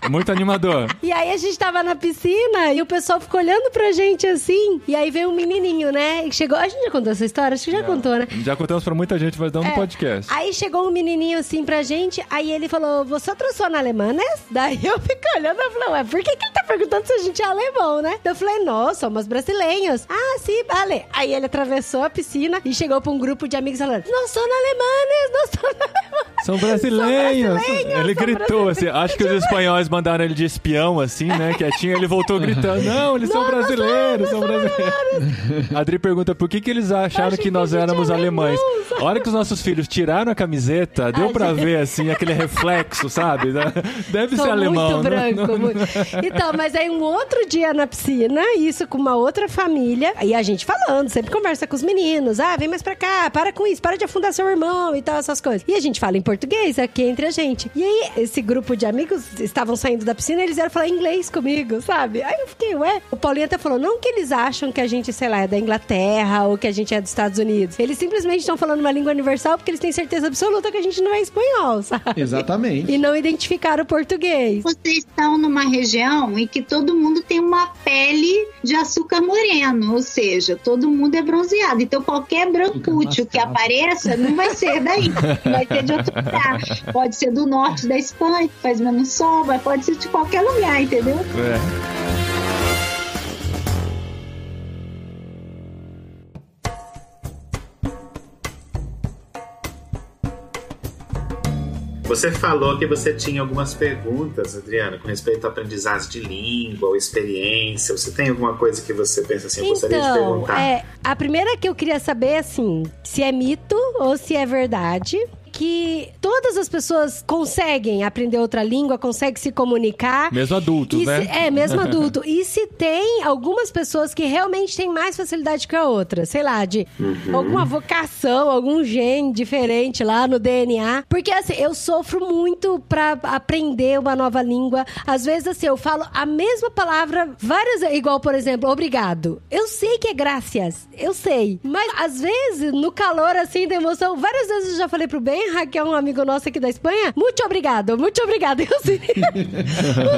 Muito animador. E aí a gente tava na piscina e o pessoal ficou olhando pra gente assim. E aí veio um menininho, né? E chegou... A gente já contou essa história? Acho que já contou, né? Já contamos pra muita gente, mas não no podcast. Aí chegou um menininho assim pra gente. Aí ele falou, você transou alemã, né? Daí eu fiquei olhando e falei, ué, por que ele tá perguntando se a gente é alemão, né? Eu falei, nós somos brasileiros. Ah, sim, vale. Aí ele atravessou a piscina e chegou pra um grupo de amigos falando, nós somos alemães, nós somos alemães. São brasileiros. Ele gritou assim, acho que os espanhóis mandaram ele de espião, assim, né, quietinho, ele voltou gritando, não, eles são brasileiros, são brasileiros. A Adri pergunta por que eles acharam que nós éramos alemães. A hora que os nossos filhos tiraram a camiseta, deu pra ver, assim, aquele reflexo, sabe? Deve ser alemão. Muito branco. Muito... Então, mas aí um outro dia na piscina, isso com uma outra família, e a gente falando, sempre conversa com os meninos, vem mais pra cá, para com isso, para de afundar seu irmão e tal, essas coisas. E a gente fala em português aqui entre a gente. E aí, esse grupo de amigos estavam saindo da piscina, eles vieram falar inglês comigo, sabe? Aí eu fiquei, o Paulinho até falou, não que eles acham que a gente, sei lá, é da Inglaterra ou que a gente é dos Estados Unidos. Eles simplesmente estão falando uma língua universal porque eles têm certeza absoluta que a gente não é espanhol, sabe? Exatamente. E não identificaram o português. Vocês estão numa região em que todo mundo tem uma pele de açúcar moreno, ou seja, todo mundo é bronzeado. Então qualquer brancúcio que apareça não vai ser daí, vai ser de outro lugar. Pode ser do norte da Espanha, que faz menos sol, mas pode ser de qualquer lugar, entendeu? Você falou que você tinha algumas perguntas, Adriana, com respeito a aprendizagem de língua ou experiência. Você tem alguma coisa que você pensa assim, eu gostaria de perguntar? A primeira que eu queria saber, assim, se é mito ou se é verdade que todas as pessoas conseguem aprender outra língua, conseguem se comunicar. Mesmo adultos, né? Mesmo adulto. E se tem algumas pessoas que realmente têm mais facilidade que a outra. Sei lá, de alguma vocação, algum gene diferente lá no DNA. Porque, assim, eu sofro muito pra aprender uma nova língua. Às vezes, assim, eu falo a mesma palavra várias vezes. Igual, por exemplo, obrigado. Eu sei que é gracias. Eu sei. Mas, às vezes, no calor, assim, da emoção, várias vezes eu já falei pro Ben, Raquel, um amigo nosso aqui da Espanha, muito obrigado. E os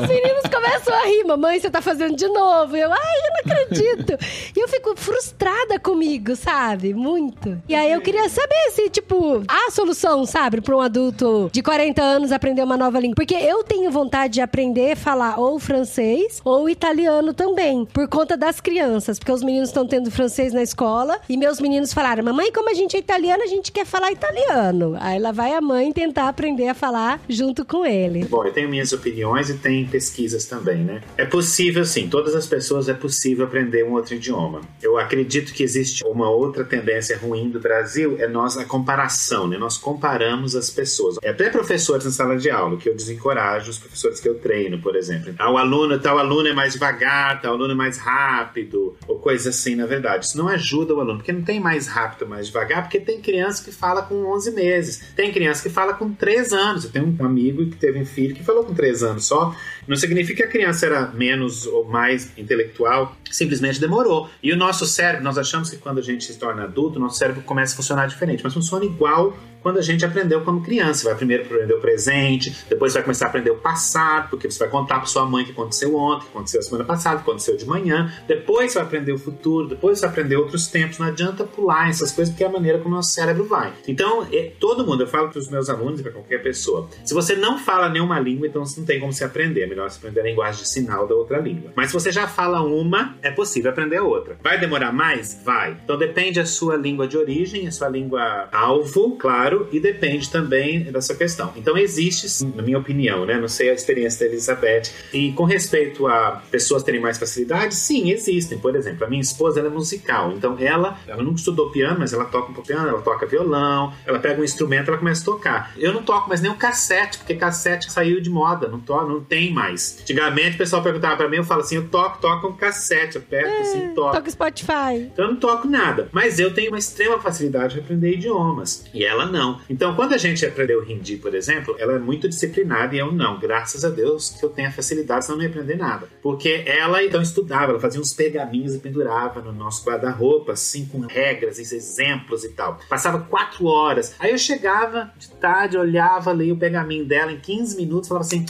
meninos começam a rir, mamãe, você tá fazendo de novo. Eu não acredito. E eu fico frustrada comigo, sabe? Muito. E aí eu queria saber se, tipo, há solução, sabe? Pra um adulto de 40 anos aprender uma nova língua. Porque eu tenho vontade de aprender a falar ou francês ou italiano também, por conta das crianças. Porque os meninos estão tendo francês na escola e meus meninos falaram, mamãe, como a gente é italiana, a gente quer falar italiano. Aí lá vai a mãe tentar aprender a falar junto com ele. Bom, eu tenho minhas opiniões e tem pesquisas também, né? É possível, sim, todas as pessoas é possível aprender um outro idioma. Eu acredito que existe uma outra tendência ruim do Brasil, é a comparação, né? Nós comparamos as pessoas. Até professores na sala de aula, que eu desencorajo os professores que eu treino, por exemplo. Tal aluno é mais devagar, tal aluno é mais rápido, ou coisa assim, na verdade. Isso não ajuda o aluno, porque não tem mais rápido, mais devagar, porque tem criança que fala com 11 meses, tem criança que fala com 3 anos. Eu tenho um amigo que teve um filho que falou com 3 anos só. Não significa que a criança era menos ou mais intelectual, simplesmente demorou. E o nosso cérebro, nós achamos que quando a gente se torna adulto, o nosso cérebro começa a funcionar diferente, mas funciona igual quando a gente aprendeu como criança. Você vai primeiro aprender o presente, depois você vai começar a aprender o passado, porque você vai contar para sua mãe o que aconteceu ontem, o que aconteceu a semana passada, o que aconteceu de manhã, depois você vai aprender o futuro, depois você vai aprender outros tempos. Não adianta pular essas coisas, porque é a maneira como o nosso cérebro vai. Então, todo mundo, eu falo para os meus alunos e para qualquer pessoa, se você não fala nenhuma língua, então você não tem como se aprender. É melhor você aprender a linguagem de sinal da outra língua. Mas se você já fala uma, é possível aprender a outra. Vai demorar mais? Vai. Então depende da sua língua de origem, a sua língua alvo, claro, e depende também da sua questão. Então existe, na minha opinião, né? Não sei a experiência da Elizabeth. E com respeito a pessoas terem mais facilidade, sim, existem. Por exemplo, a minha esposa, ela é musical. Então ela nunca estudou piano, mas ela toca um pouco piano, ela toca violão, ela pega um instrumento, ela começa a tocar. Eu não toco mais nem o cassete, porque cassete saiu de moda, não tem mais. Antigamente o pessoal perguntava pra mim, eu falo assim, eu toco um cassete, eu aperto assim, toco. Toca Spotify. Então eu não toco nada. Mas eu tenho uma extrema facilidade de aprender idiomas. E ela não. Então quando a gente aprendeu hindi, por exemplo, ela é muito disciplinada e eu não. Graças a Deus que eu tenho a facilidade, senão eu não ia aprender nada. Porque ela então estudava, ela fazia uns pergaminhos e pendurava no nosso guarda-roupa, assim, com regras e exemplos e tal. Passava 4 horas. Aí eu chegava de tarde, olhava, lia o pergaminho dela em 15 minutos, falava assim,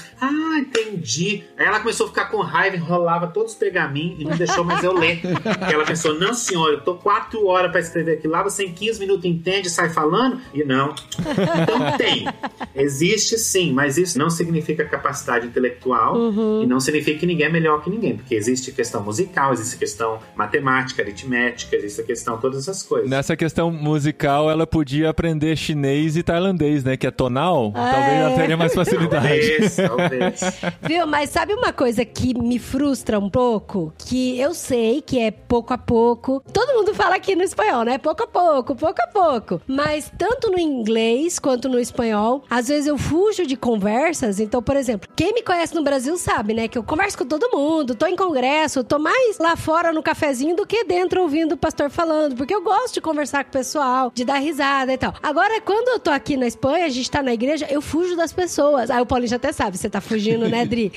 entendi. Aí ela começou a ficar com raiva, enrolava todos os pergaminhos e não deixou mais eu ler. Porque ela pensou, não senhor, eu tô 4 horas pra escrever aquilo lá, você em 15 minutos entende e sai falando? E não. Então tem. Existe sim, mas isso não significa capacidade intelectual e não significa que ninguém é melhor que ninguém, porque existe questão musical, existe questão matemática, aritmética, existe a questão todas essas coisas. Nessa questão musical, ela podia aprender chinês e tailandês, né? Que é tonal. Talvez ela teria mais facilidade. Talvez. Viu? Mas sabe uma coisa que me frustra um pouco? Que eu sei que é pouco a pouco. Todo mundo fala aqui no espanhol, né? Pouco a pouco, pouco a pouco. Mas tanto no inglês quanto no espanhol, às vezes eu fujo de conversas. Então, por exemplo, quem me conhece no Brasil sabe, né? Que eu converso com todo mundo, tô em congresso, tô mais lá fora no cafezinho do que dentro ouvindo o pastor falando. Porque eu gosto de conversar com o pessoal, de dar risada e tal. Agora, quando eu tô aqui na Espanha, a gente tá na igreja, eu fujo das pessoas. Aí o Paulinho já até sabe, você tá fugindo, né, Dri?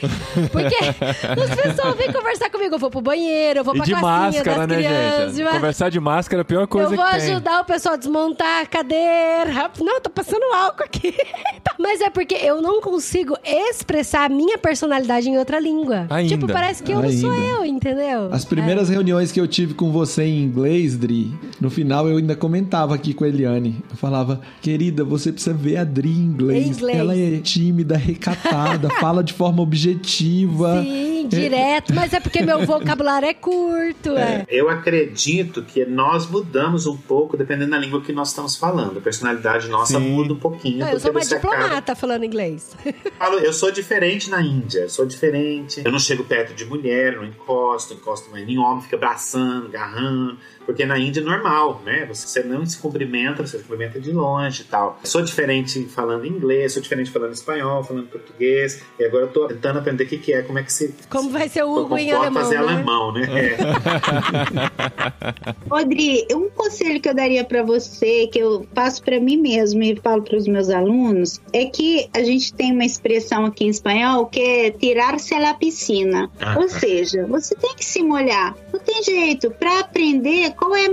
Porque as pessoas vêm conversar comigo, eu vou pro banheiro, eu vou pra casinha máscara, das crianças. Gente? Conversar de máscara é a pior coisa que tem. Eu vou ajudar o pessoal a desmontar a cadeira. Não, tô passando álcool aqui. Mas é porque eu não consigo expressar a minha personalidade em outra língua. Ainda. Tipo, parece que eu não sou eu, entendeu? As primeiras reuniões que eu tive com você em inglês, Dri, no final eu ainda comentava aqui com a Eliane. Eu falava, querida, você precisa ver a Dri em inglês. Ela é tímida, recatada, fala de forma objetiva. Sim, direto. Mas é porque meu vocabulário é curto. Eu acredito que nós mudamos um pouco dependendo da língua que nós estamos falando. A personalidade nossa muda um pouquinho. Não, eu sou uma diplomata falando inglês. Eu sou diferente na Índia. Eu sou diferente. Eu não chego perto de mulher, não encosto em homem, fica abraçando, agarrando. Porque na Índia é normal, né? Você não se cumprimenta, você se cumprimenta de longe e tal. Eu sou diferente falando inglês, sou diferente falando espanhol, falando português. E agora eu tô tentando aprender o que é, como é que se... Como vai ser o Hugo em alemão, fazer alemão, né? Rodri, um conselho que eu daria pra você, que eu passo pra mim mesmo e falo pros meus alunos, é que a gente tem uma expressão aqui em espanhol que é tirar-se à piscina. Ou seja, você tem que se molhar. Não tem jeito. Pra aprender, qual é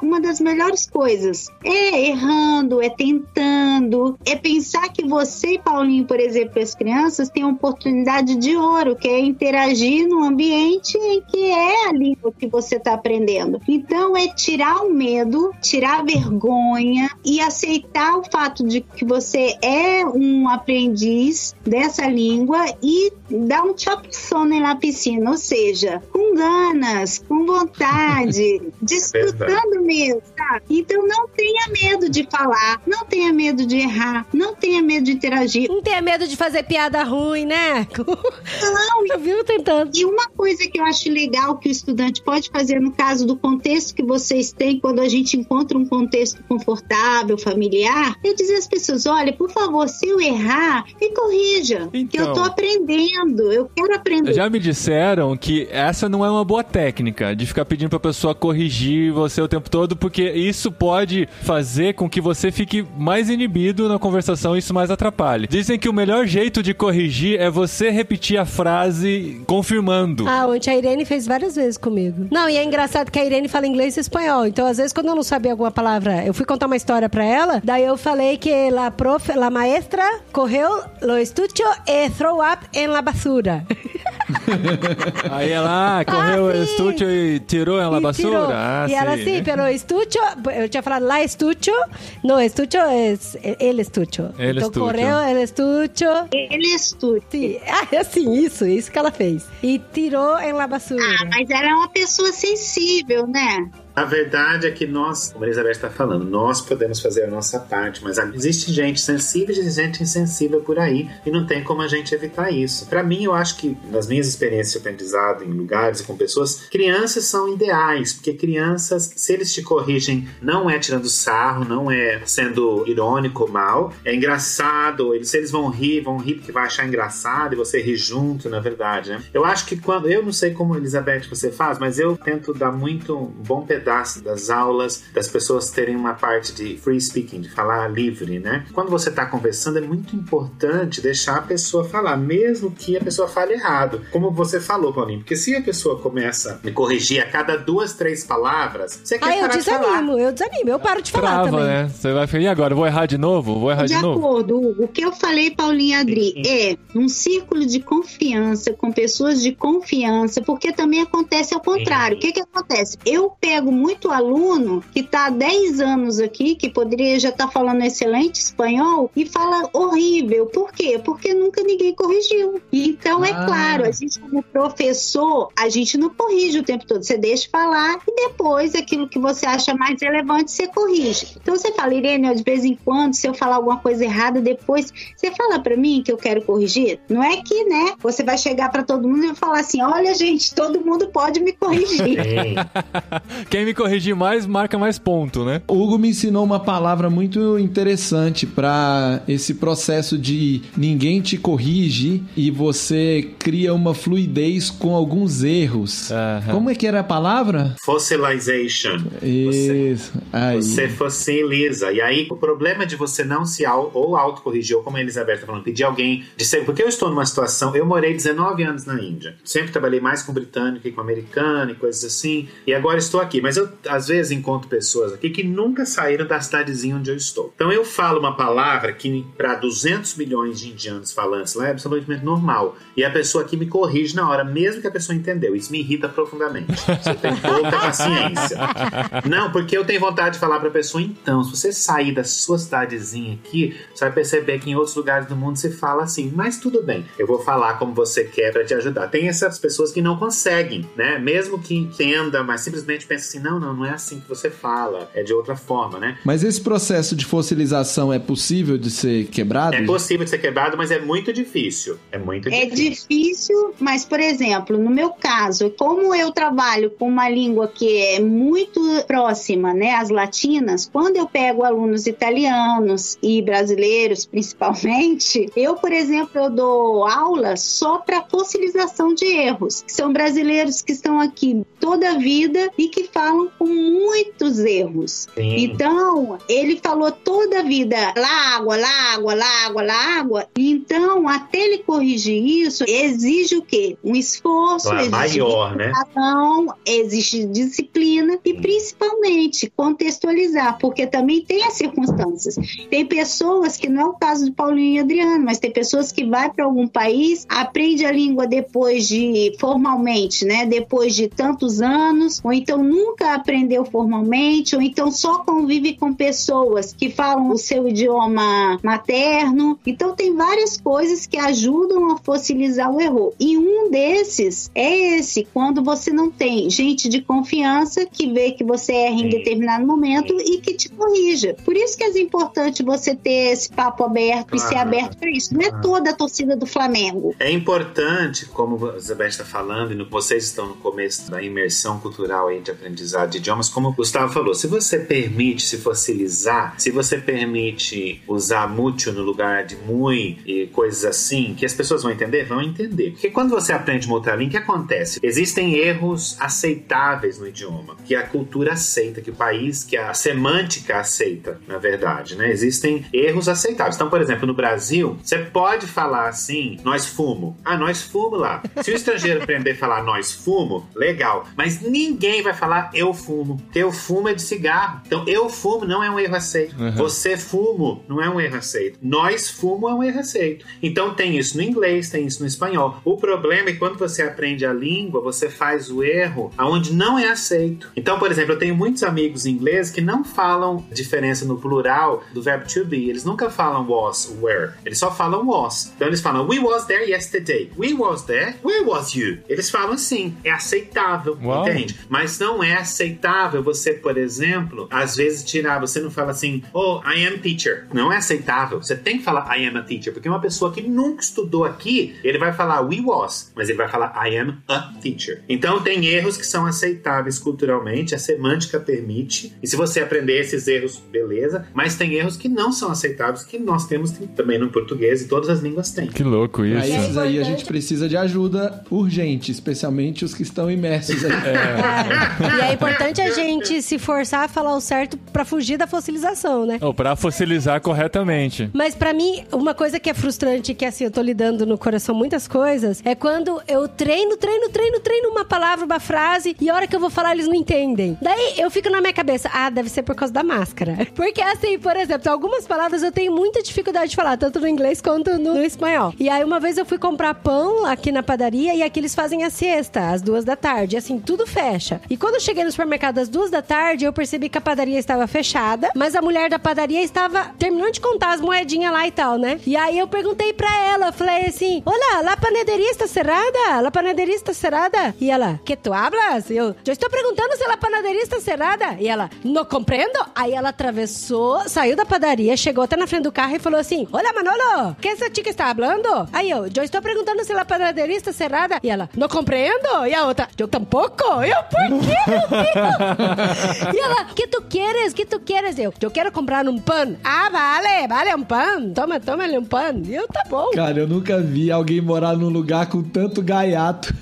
uma das melhores coisas? É errando, é tentando, é pensar que você, Paulinho, por exemplo, as crianças têm uma oportunidade de ouro, que é interagir no ambiente em que é a língua que você está aprendendo. Então, é tirar o medo, tirar a vergonha e aceitar o fato de que você é um aprendiz dessa língua e dar um chapuzão na piscina, ou seja, com ganas, com vontade, desfrutando mesmo, sabe? Então não tenha medo de falar, não tenha medo de errar, não tenha medo de interagir. Não tenha medo de fazer piada ruim, né? Não. Eu vivo tentando. E uma coisa que eu acho legal que o estudante pode fazer no caso do contexto que vocês têm, quando a gente encontra um contexto confortável, familiar, é dizer às pessoas, olha, por favor, se eu errar, me corrija, que eu tô aprendendo, eu quero aprender. Já me disseram que essa não é uma boa técnica, de ficar pedindo pra pessoa corrigir você o tempo todo, porque isso pode fazer com que você fique mais inibido na conversação e isso mais atrapalhe. Dizem que o melhor jeito de corrigir é você repetir a frase confirmando. Ontem a Irene fez várias vezes comigo. Não, e é engraçado que a Irene fala inglês e espanhol, então às vezes quando eu não sabia alguma palavra, eu fui contar uma história pra ela, daí eu falei que la maestra correu lo estucho e throw up en la basura. Aí ela correu o estucho e tirou ela a basura? E ela assim, pero estucho, eu tinha falado la estucho, no, estucho é el estucho. Então correu el estucho. El estucho. Sim, assim, isso que ela fez. E tirou em la basura. Mas ela é uma pessoa sensível, né? A verdade é que nós, como a Elizabeth está falando, nós podemos fazer a nossa parte, mas existe gente sensível e gente insensível por aí e não tem como a gente evitar isso. Para mim, eu acho que nas minhas experiências de aprendizado em lugares e com pessoas, crianças são ideais, porque crianças, se eles te corrigem, não é tirando sarro, não é sendo irônico ou mal, é engraçado, se eles vão rir porque vai achar engraçado e você ri junto, na verdade, né? Eu acho que quando, eu não sei como, Elizabeth, você faz, mas eu tento dar muito um bom pedaço das aulas, das pessoas terem uma parte de free speaking, de falar livre, né? Quando você está conversando, é muito importante deixar a pessoa falar, mesmo que a pessoa fale errado. Como você falou, Paulinho, porque se a pessoa começa a me corrigir a cada 2, 3 palavras, você quer parar de falar. Eu desanimo, eu paro de falar também. Né? Você vai falar, e agora? Vou errar de novo? De acordo, Hugo, o que eu falei, Paulinho e Adri, é um círculo de confiança, com pessoas de confiança, porque também acontece ao contrário. O que acontece? Eu pego muito aluno que está há 10 anos aqui, que poderia já estar falando excelente espanhol e fala horrível. Por quê? Porque nunca ninguém corrigiu. Então, é claro, a gente como professor, a gente não corrige o tempo todo. Você deixa falar e depois aquilo que você acha mais relevante, você corrige. Então, você fala, Irene, de vez em quando, se eu falar alguma coisa errada, depois você fala pra mim que eu quero corrigir. Não é que, né, você vai chegar pra todo mundo e falar assim, olha, gente, todo mundo pode me corrigir. Quem me corrigir mais, marca mais ponto, né? O Hugo me ensinou uma palavra muito interessante para esse processo de ninguém te corrige e você cria uma fluidez com alguns erros. Como é que era a palavra? Fossilization. Isso. Você fossiliza. E aí, o problema de você não se autocorrigir, ou como a Elizabeth está falando, pedir alguém de ser... Porque eu estou numa situação... Eu morei 19 anos na Índia. Sempre trabalhei mais com britânico e com americano e coisas assim. E agora estou aqui. Mas eu, às vezes, encontro pessoas aqui que nunca saíram da cidadezinha onde eu estou. Então, eu falo uma palavra que para 200 milhões de indianos falantes lá é absolutamente normal. E a pessoa aqui me corrige na hora, mesmo que a pessoa entendeu. Isso me irrita profundamente. Você tem pouca paciência. Não, porque eu tenho vontade de falar para a pessoa, então, se você sair da sua cidadezinha aqui, você vai perceber que em outros lugares do mundo se fala assim. Mas tudo bem, eu vou falar como você quer para te ajudar. Tem essas pessoas que não conseguem, né? Mesmo que entenda, mas simplesmente pensa assim, não é assim que você fala, é de outra forma, né? Mas esse processo de fossilização é possível de ser quebrado? É possível de ser quebrado, mas é muito difícil. É difícil, mas, por exemplo, no meu caso, como eu trabalho com uma língua que é muito próxima, né, às latinas, quando eu pego alunos italianos e brasileiros, principalmente, eu, por exemplo, eu dou aula só para fossilização de erros, que são brasileiros que estão aqui toda a vida e que falam com muitos erros. Sim. Então, ele falou toda a vida, lá água, então, até ele corrigir isso, exige o quê? Um esforço, exige maior, né? Exige disciplina e, principalmente, contextualizar, porque também tem as circunstâncias. Tem pessoas que, não é o caso do Paulinho e Adriano, mas tem pessoas que vai para algum país, aprende a língua depois de, formalmente, né? Depois de tantos anos, ou então nunca aprendeu formalmente, ou então só convive com pessoas que falam o seu idioma materno. Então, tem várias coisas que ajudam a fossilizar o erro. E um desses é esse, quando você não tem gente de confiança que vê que você erra em determinado momento e que te corrija. Por isso que é importante você ter esse papo aberto e ser aberto para isso. Não é toda a torcida do Flamengo. É importante, como a Isabel está falando, e vocês estão no começo da imersão cultural aí de aprendizado de idiomas, como o Gustavo falou, se você permite se fossilizar, se você permite usar mucho no lugar de muy e coisas assim, que as pessoas vão entender? Vão entender. Porque quando você aprende uma outra língua, o que acontece? Existem erros aceitáveis no idioma, que a cultura aceita, que o país, que a semântica aceita, na verdade, né? Existem erros aceitáveis. Então, por exemplo, no Brasil, você pode falar assim, nós fumo. Ah, nós fumo lá. Se o estrangeiro aprender a falar nós fumo, legal. Mas ninguém vai falar eu fumo. Porque eu fumo é de cigarro. Então, eu fumo não é um erro aceito. Você fumo não é um erro aceito. Nós fumo é um erro aceito. Então, tem isso no inglês, tem isso no espanhol. O problema é que quando você aprende a língua, você faz o erro aonde não é aceito. Então, por exemplo, eu tenho muitos amigos ingleses que não falam diferença no plural do verbo to be. Eles nunca falam was, were. Eles só falam was. Então, eles falam, we was there yesterday. We was there. Where was you? Eles falam assim. É aceitável, entende? Mas não é aceitável você, por exemplo, às vezes tirar, você não fala assim, oh, I am teacher. Não é aceitável. Você tem que falar I am a teacher, porque uma pessoa que nunca estudou aqui, ele vai falar we was, mas ele vai falar I am a teacher. Então tem erros que são aceitáveis culturalmente, a semântica permite, e se você aprender esses erros, beleza, mas tem erros que não são aceitáveis, que nós temos também no português e todas as línguas têm. Que louco isso. Pra esses aí a gente precisa de ajuda urgente, especialmente os que estão imersos aí. E é importante a gente se forçar a falar o certo pra fugir da fossilização, né? Ou pra fossilizar corretamente. Mas pra mim, uma coisa que é frustrante, que assim, eu tô lidando no coração muitas coisas, é quando eu treino uma palavra, uma frase, e a hora que eu vou falar, eles não entendem. Daí, eu fico na minha cabeça, deve ser por causa da máscara. Porque assim, por exemplo, algumas palavras eu tenho muita dificuldade de falar, tanto no inglês quanto no espanhol. E aí, uma vez eu fui comprar pão aqui na padaria, e aqui eles fazem a siesta, às 2h, e assim, tudo fecha. E quando eu cheguei no supermercado às 2h, eu percebi que a padaria estava fechada, mas a mulher da padaria estava terminando de contar as moedinhas lá e tal, né? E aí eu perguntei pra ela, falei assim, olá, la panaderia está cerrada? La panaderia está cerrada? E ela, que tu hablas? Eu estou perguntando se la panaderia está cerrada. E ela, não compreendo. Aí ela atravessou, saiu da padaria, chegou até na frente do carro e falou assim, olá, Manolo, que essa chica está hablando? Aí eu estou perguntando se la panaderia está cerrada. E ela, não compreendo. E a outra, eu tampouco. Eu, por quê, meu Deus? E ela, que tu queres? Que tu queres? Eu quero comprar um pão. Ah, vale um pão. Toma-lhe um pão. E eu, tá bom. Cara, eu nunca vi alguém morar num lugar com tanto gaiato.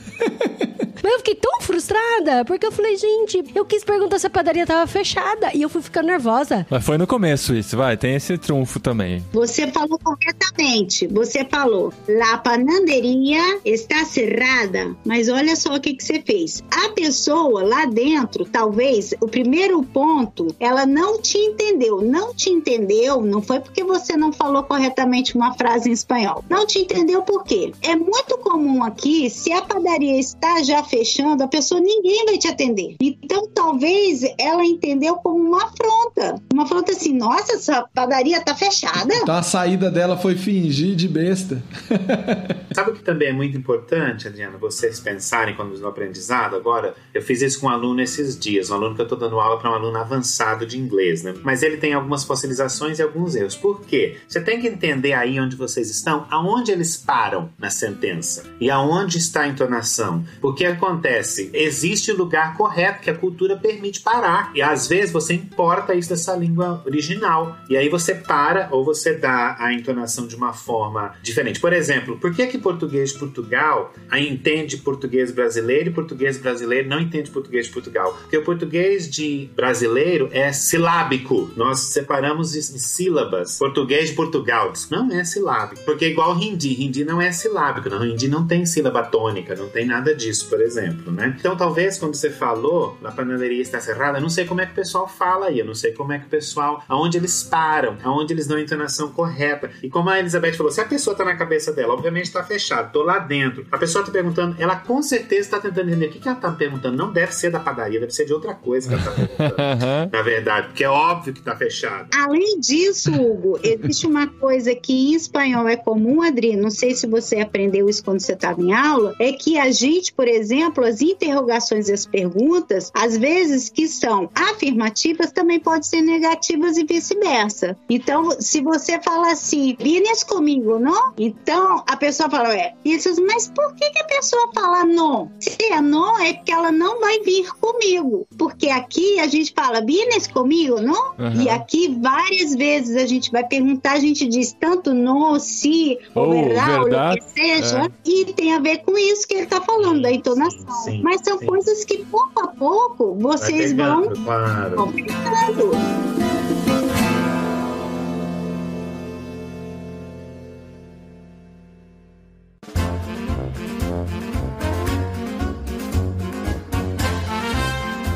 Mas eu fiquei tão frustrada, porque eu falei, gente, eu quis perguntar se a padaria tava fechada, e eu fui ficando nervosa. Mas foi no começo isso, tem esse trunfo também. Você falou corretamente, você falou, la panaderia está cerrada, mas olha só o que você fez. A pessoa lá dentro, talvez, o primeiro ponto, ela não te entendeu, não foi porque você não falou corretamente uma frase em espanhol, não te entendeu por quê? É muito comum aqui, se a padaria está já fechando, a pessoa, ninguém vai te atender. Então, talvez ela entendeu como uma afronta assim, nossa, essa padaria tá fechada. Então a saída dela foi fingir de besta. Sabe o que também é muito importante, Adriana, vocês pensarem quando no aprendizado? Agora, eu fiz isso com um aluno esses dias, um aluno que eu tô dando aula para um aluno avançado de inglês, né? Mas ele tem algumas fossilizações e alguns erros. Por quê? Você tem que entender aí onde vocês estão, aonde eles param na sentença e aonde está a entonação. Porque acontece, existe o lugar correto que a cultura permite parar. E às vezes você importa isso dessa língua original. E aí você para ou você dá a entonação de uma forma diferente. Por exemplo, por que português de Portugal entende português brasileiro e português brasileiro não entende português de Portugal? Porque o português de brasileiro é silábico. Nós separamos em sílabas. Português de Portugal não é silábico. Porque é igual hindi. Hindi não é silábico. Não, hindi não tem sílaba tônica, não tem nada disso, por exemplo, né? Então, talvez, quando você falou, a panaderia está cerrada, eu não sei como é que o pessoal fala aí, eu não sei como é que o pessoal, aonde eles param, aonde eles dão a entonação correta. E como a Elizabeth falou, se a pessoa tá na cabeça dela, obviamente está fechado, tô lá dentro. A pessoa tá perguntando, ela com certeza está tentando entender o que ela tá perguntando. Não deve ser da padaria, deve ser de outra coisa que ela tá perguntando. Na verdade, porque é óbvio que tá fechado. Além disso, Hugo, existe uma coisa que em espanhol é comum, Adri, não sei se você aprendeu isso quando você estava em aula, é que a gente, por exemplo, as interrogações e as perguntas, às vezes que são afirmativas, também podem ser negativas e vice-versa. Então, se você fala assim, vienes comigo, não? Então, a pessoa fala, mas por que a pessoa fala não? Se é não, é porque ela não vai vir comigo. Porque aqui a gente fala, vienes comigo, não? Uhum. E aqui várias vezes a gente vai perguntar, a gente diz tanto não, se, ou verdade, ou o que seja, e tem a ver com isso que ele está falando, da entonação. Sim, mas são coisas que pouco a pouco vocês vão complicando.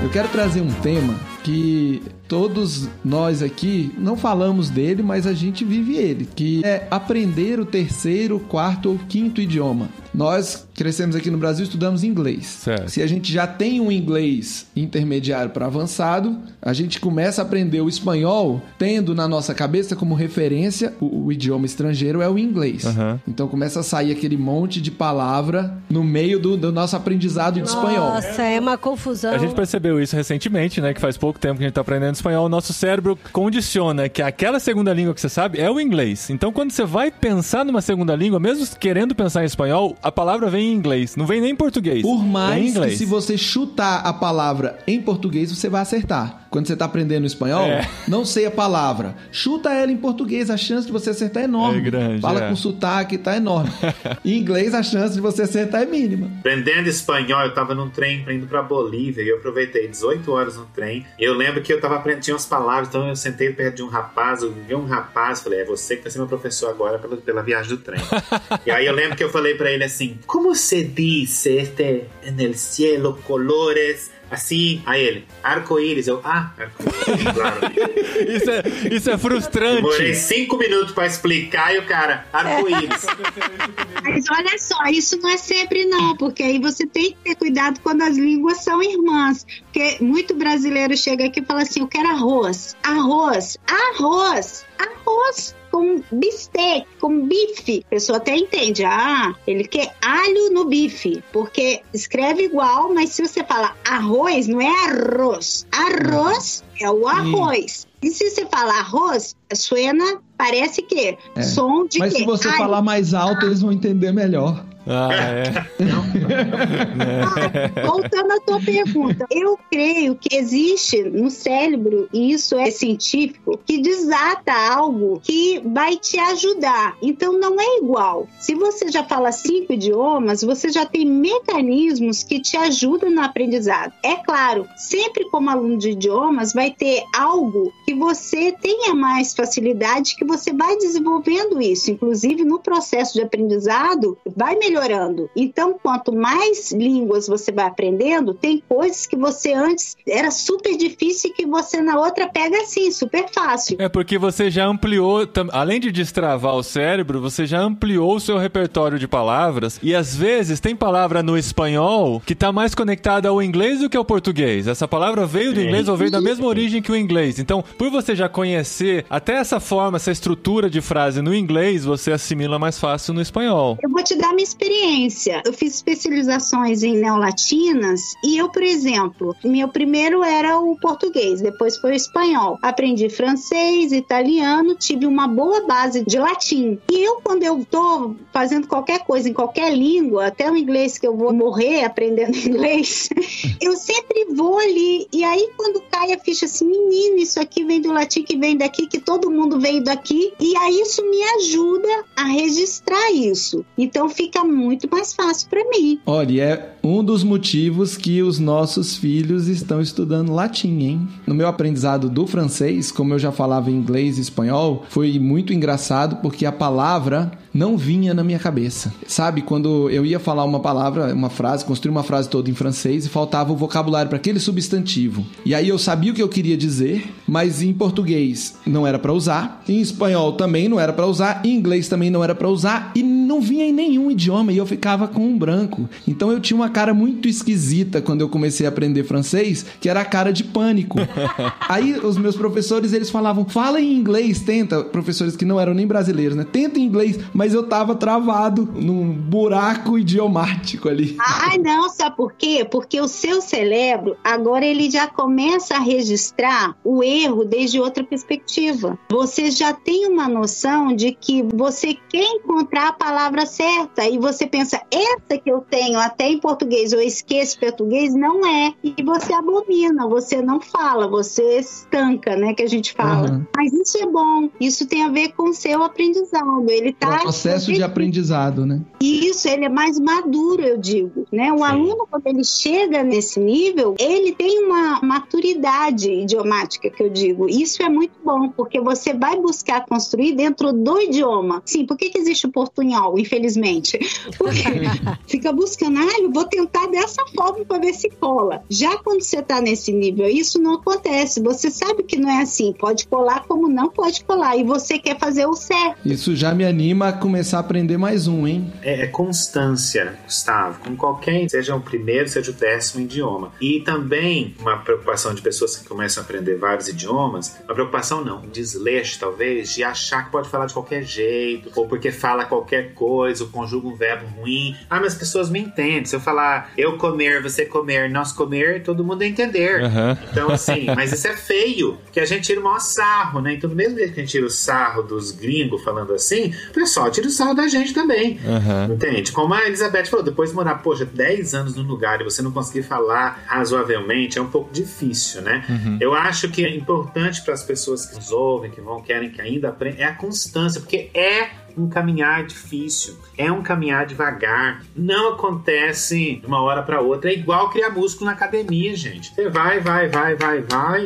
Eu quero trazer um tema que todos nós aqui não falamos dele, mas a gente vive ele, que é aprender o terceiro, quarto ou quinto idioma. Nós crescemos aqui no Brasil, estudamos inglês. Certo. Se a gente já tem um inglês intermediário para avançado, a gente começa a aprender o espanhol, tendo na nossa cabeça como referência o idioma estrangeiro é o inglês. Uhum. Então começa a sair aquele monte de palavra no meio do nosso aprendizado de espanhol. Nossa, é uma confusão. A gente percebeu isso recentemente, né? Que faz pouco tempo que a gente tá aprendendo espanhol. O nosso cérebro condiciona que aquela segunda língua que você sabe é o inglês. Então quando você vai pensar numa segunda língua, mesmo querendo pensar em espanhol, a palavra vem em inglês, não vem nem em português. Por mais que se você chutar a palavra em português, você vai acertar. Quando você está aprendendo espanhol, não sei a palavra, chuta ela em português, a chance de você acertar é enorme. É grande, fala com sotaque, tá enorme. Em inglês, a chance de você acertar é mínima. Aprendendo espanhol, eu tava num trem indo pra Bolívia e eu aproveitei 18 horas no trem. Eu lembro que eu tava aprendendo, tinha umas palavras, então eu sentei perto de um rapaz, eu vi um rapaz, falei, é você que vai ser meu professor agora pela viagem do trem. E aí eu lembro que eu falei pra ele assim, como se diz en el cielo colores assim? Aí ele, arco-íris. Eu, arco-íris, claro. Isso é frustrante. Demorei 5 minutos pra explicar e o cara, arco-íris. Mas olha só, isso não é sempre não, porque aí você tem que ter cuidado quando as línguas são irmãs. Porque muito brasileiro chega aqui e fala assim, eu quero arroz. Arroz com bistec, com bife. A pessoa até entende. Ele quer alho no bife. Porque escreve igual, mas se você falar arroz, não é arroz. Arroz é o arroz. E se você falar arroz, suena, parece que som de mas quê? Se você falar mais alto, eles vão entender melhor. Voltando à tua pergunta, eu creio que existe no cérebro, e isso é científico, que desata algo que vai te ajudar. Então não é igual. Se você já fala 5 idiomas, você já tem mecanismos que te ajudam no aprendizado. É claro, sempre como aluno de idiomas, vai ter algo que você tenha mais facilidade, que você vai desenvolvendo isso. Inclusive no processo de aprendizado, vai melhorando. Então, quanto mais línguas você vai aprendendo, tem coisas que você antes era super difícil e que você na outra pega assim, super fácil. É porque você já ampliou, além de destravar o cérebro, você já ampliou o seu repertório de palavras e às vezes tem palavra no espanhol que está mais conectada ao inglês do que ao português. Essa palavra veio do inglês ou veio da mesma origem que o inglês. Então, por você já conhecer até essa forma, essa estrutura de frase no inglês, você assimila mais fácil no espanhol. Eu vou te dar minha experiência. Eu fiz especializações em neolatinas e eu, por exemplo, meu primeiro era o português, depois foi o espanhol. Aprendi francês, italiano, tive uma boa base de latim. E eu, quando eu tô fazendo qualquer coisa em qualquer língua, até o inglês que eu vou morrer aprendendo inglês, eu sempre vou ali. E aí, quando cai a ficha assim, menino, isso aqui vem do latim, que vem daqui, que todo mundo veio daqui. E aí, isso me ajuda a registrar isso. Então, fica muito mais fácil para mim. Olha, é um dos motivos que os nossos filhos estão estudando latim, hein? No meu aprendizado do francês, como eu já falava inglês e espanhol, foi muito engraçado porque a palavra não vinha na minha cabeça. Sabe, quando eu ia falar uma palavra, uma frase, construir uma frase toda em francês e faltava o vocabulário para aquele substantivo. E aí eu sabia o que eu queria dizer, mas em português não era para usar, em espanhol também não era para usar, em inglês também não era para usar e não vinha em nenhum idioma e eu ficava com um branco. Então eu tinha uma cara muito esquisita quando eu comecei a aprender francês, que era a cara de pânico. Aí os meus professores, eles falavam, fala em inglês, tenta, professores que não eram nem brasileiros, né? Tenta em inglês, mas eu tava travado num buraco idiomático ali. Ai, não, sabe por quê? Porque o seu cérebro, agora ele já começa a registrar o erro desde outra perspectiva. Você já tem uma noção de que você quer encontrar a palavra certa e você pensa, essa que eu tenho até em português, eu esqueço português, não é. E você abomina, você não fala, você estanca, né, que a gente fala. Uhum. Mas isso é bom, isso tem a ver com o seu aprendizado. Ele tá... O processo de aprendizado, né? E isso, ele é mais maduro, eu digo, né? O aluno, quando ele chega nesse nível, ele tem uma maturidade idiomática, que eu digo. Isso é muito bom, porque você vai buscar construir dentro do idioma. Sim, por que existe o portunhol, infelizmente? Porque fica buscando, eu vou tentar dessa forma para ver se cola. Já quando você está nesse nível, isso não acontece. Você sabe que não é assim. Pode colar como não pode colar. E você quer fazer o certo. Isso já me anima a começar a aprender mais um, hein? É constância, Gustavo. Com qualquer, seja o primeiro, seja o 10º idioma. E também uma preocupação de pessoas que começam a aprender vários idiomas, uma preocupação não, um desleixo talvez, de achar que pode falar de qualquer jeito, ou porque fala qualquer coisa, ou conjuga um verbo ruim. Mas as pessoas me entendem. Se eu falar eu comer, você comer, nós comer, todo mundo entender. Uhum. Então assim, mas isso é feio, que a gente tira o maior sarro, né? Então do mesmo jeito que a gente tira o sarro dos gringos falando assim, o pessoal tira o sarro da gente também. Uhum. Entende? Como a Elizabeth falou, depois de morar, 10 anos no lugar e você não conseguir falar razoavelmente, é um pouco difícil, né? Uhum. Eu acho que é importante para as pessoas que nos ouvem, querem que ainda aprendam, é a constância, porque é um caminhar difícil, é um caminhar devagar, não acontece de uma hora para outra, é igual criar músculo na academia, gente. Você vai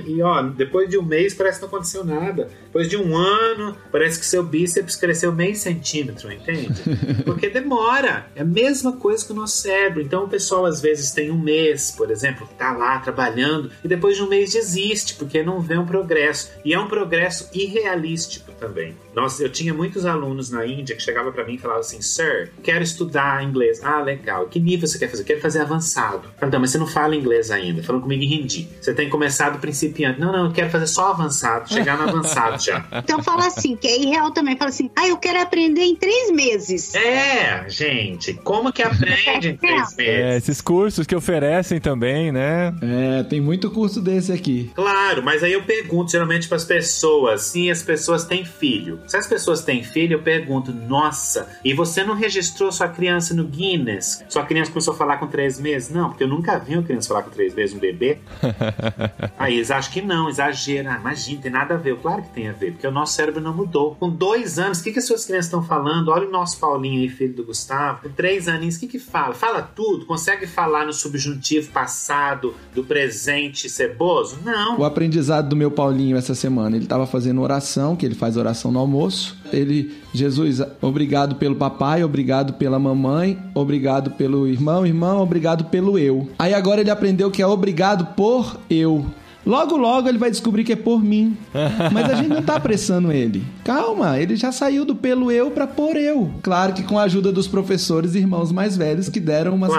e depois de um mês parece que não aconteceu nada, depois de um ano parece que seu bíceps cresceu meio centímetro, entende? Porque demora, é a mesma coisa que o nosso cérebro. Então o pessoal às vezes tem um mês, por exemplo, tá lá trabalhando e depois de um mês desiste, porque não vê um progresso, e é um progresso irrealístico também. Nossa, eu tinha muitos alunos na Índia que chegavam para mim e falavam assim, Sir, quero estudar inglês. Legal. Que nível você quer fazer? Quero fazer avançado. Falei, não, mas você não fala inglês ainda. Falando comigo em hindi. Você tem começado principiante. Não, eu quero fazer só avançado. Chegar no avançado já. Então fala assim, que é irreal também. Fala assim, eu quero aprender em 3 meses. Gente, como que aprende em 3 meses? Esses cursos que oferecem também, né? Tem muito curso desse aqui. Claro, mas aí eu pergunto geralmente para as pessoas, se as pessoas têm filho. Se as pessoas têm filho, eu pergunto, nossa, e você não registrou sua criança no Guinness? Sua criança começou a falar com 3 meses? Não, porque eu nunca vi uma criança falar com 3 meses, um bebê. Aí eles acham que não, exagera. Imagina, tem nada a ver. Claro que tem a ver, porque o nosso cérebro não mudou. Com 2 anos, o que as suas crianças estão falando? Olha o nosso Paulinho aí, filho do Gustavo. Com 3 aninhos, o que fala? Fala tudo? Consegue falar no subjuntivo passado, do presente ceboso? Não. O aprendizado do meu Paulinho essa semana, ele estava fazendo oração, que ele faz oração no almoço. Jesus, obrigado pelo papai, obrigado pela mamãe, obrigado pelo irmão, obrigado pelo eu. Aí agora ele aprendeu que é obrigado por eu. Logo ele vai descobrir que é por mim. Mas a gente não tá apressando ele. Calma, ele já saiu do pelo eu pra por eu. Claro que com a ajuda dos professores e irmãos mais velhos que deram uma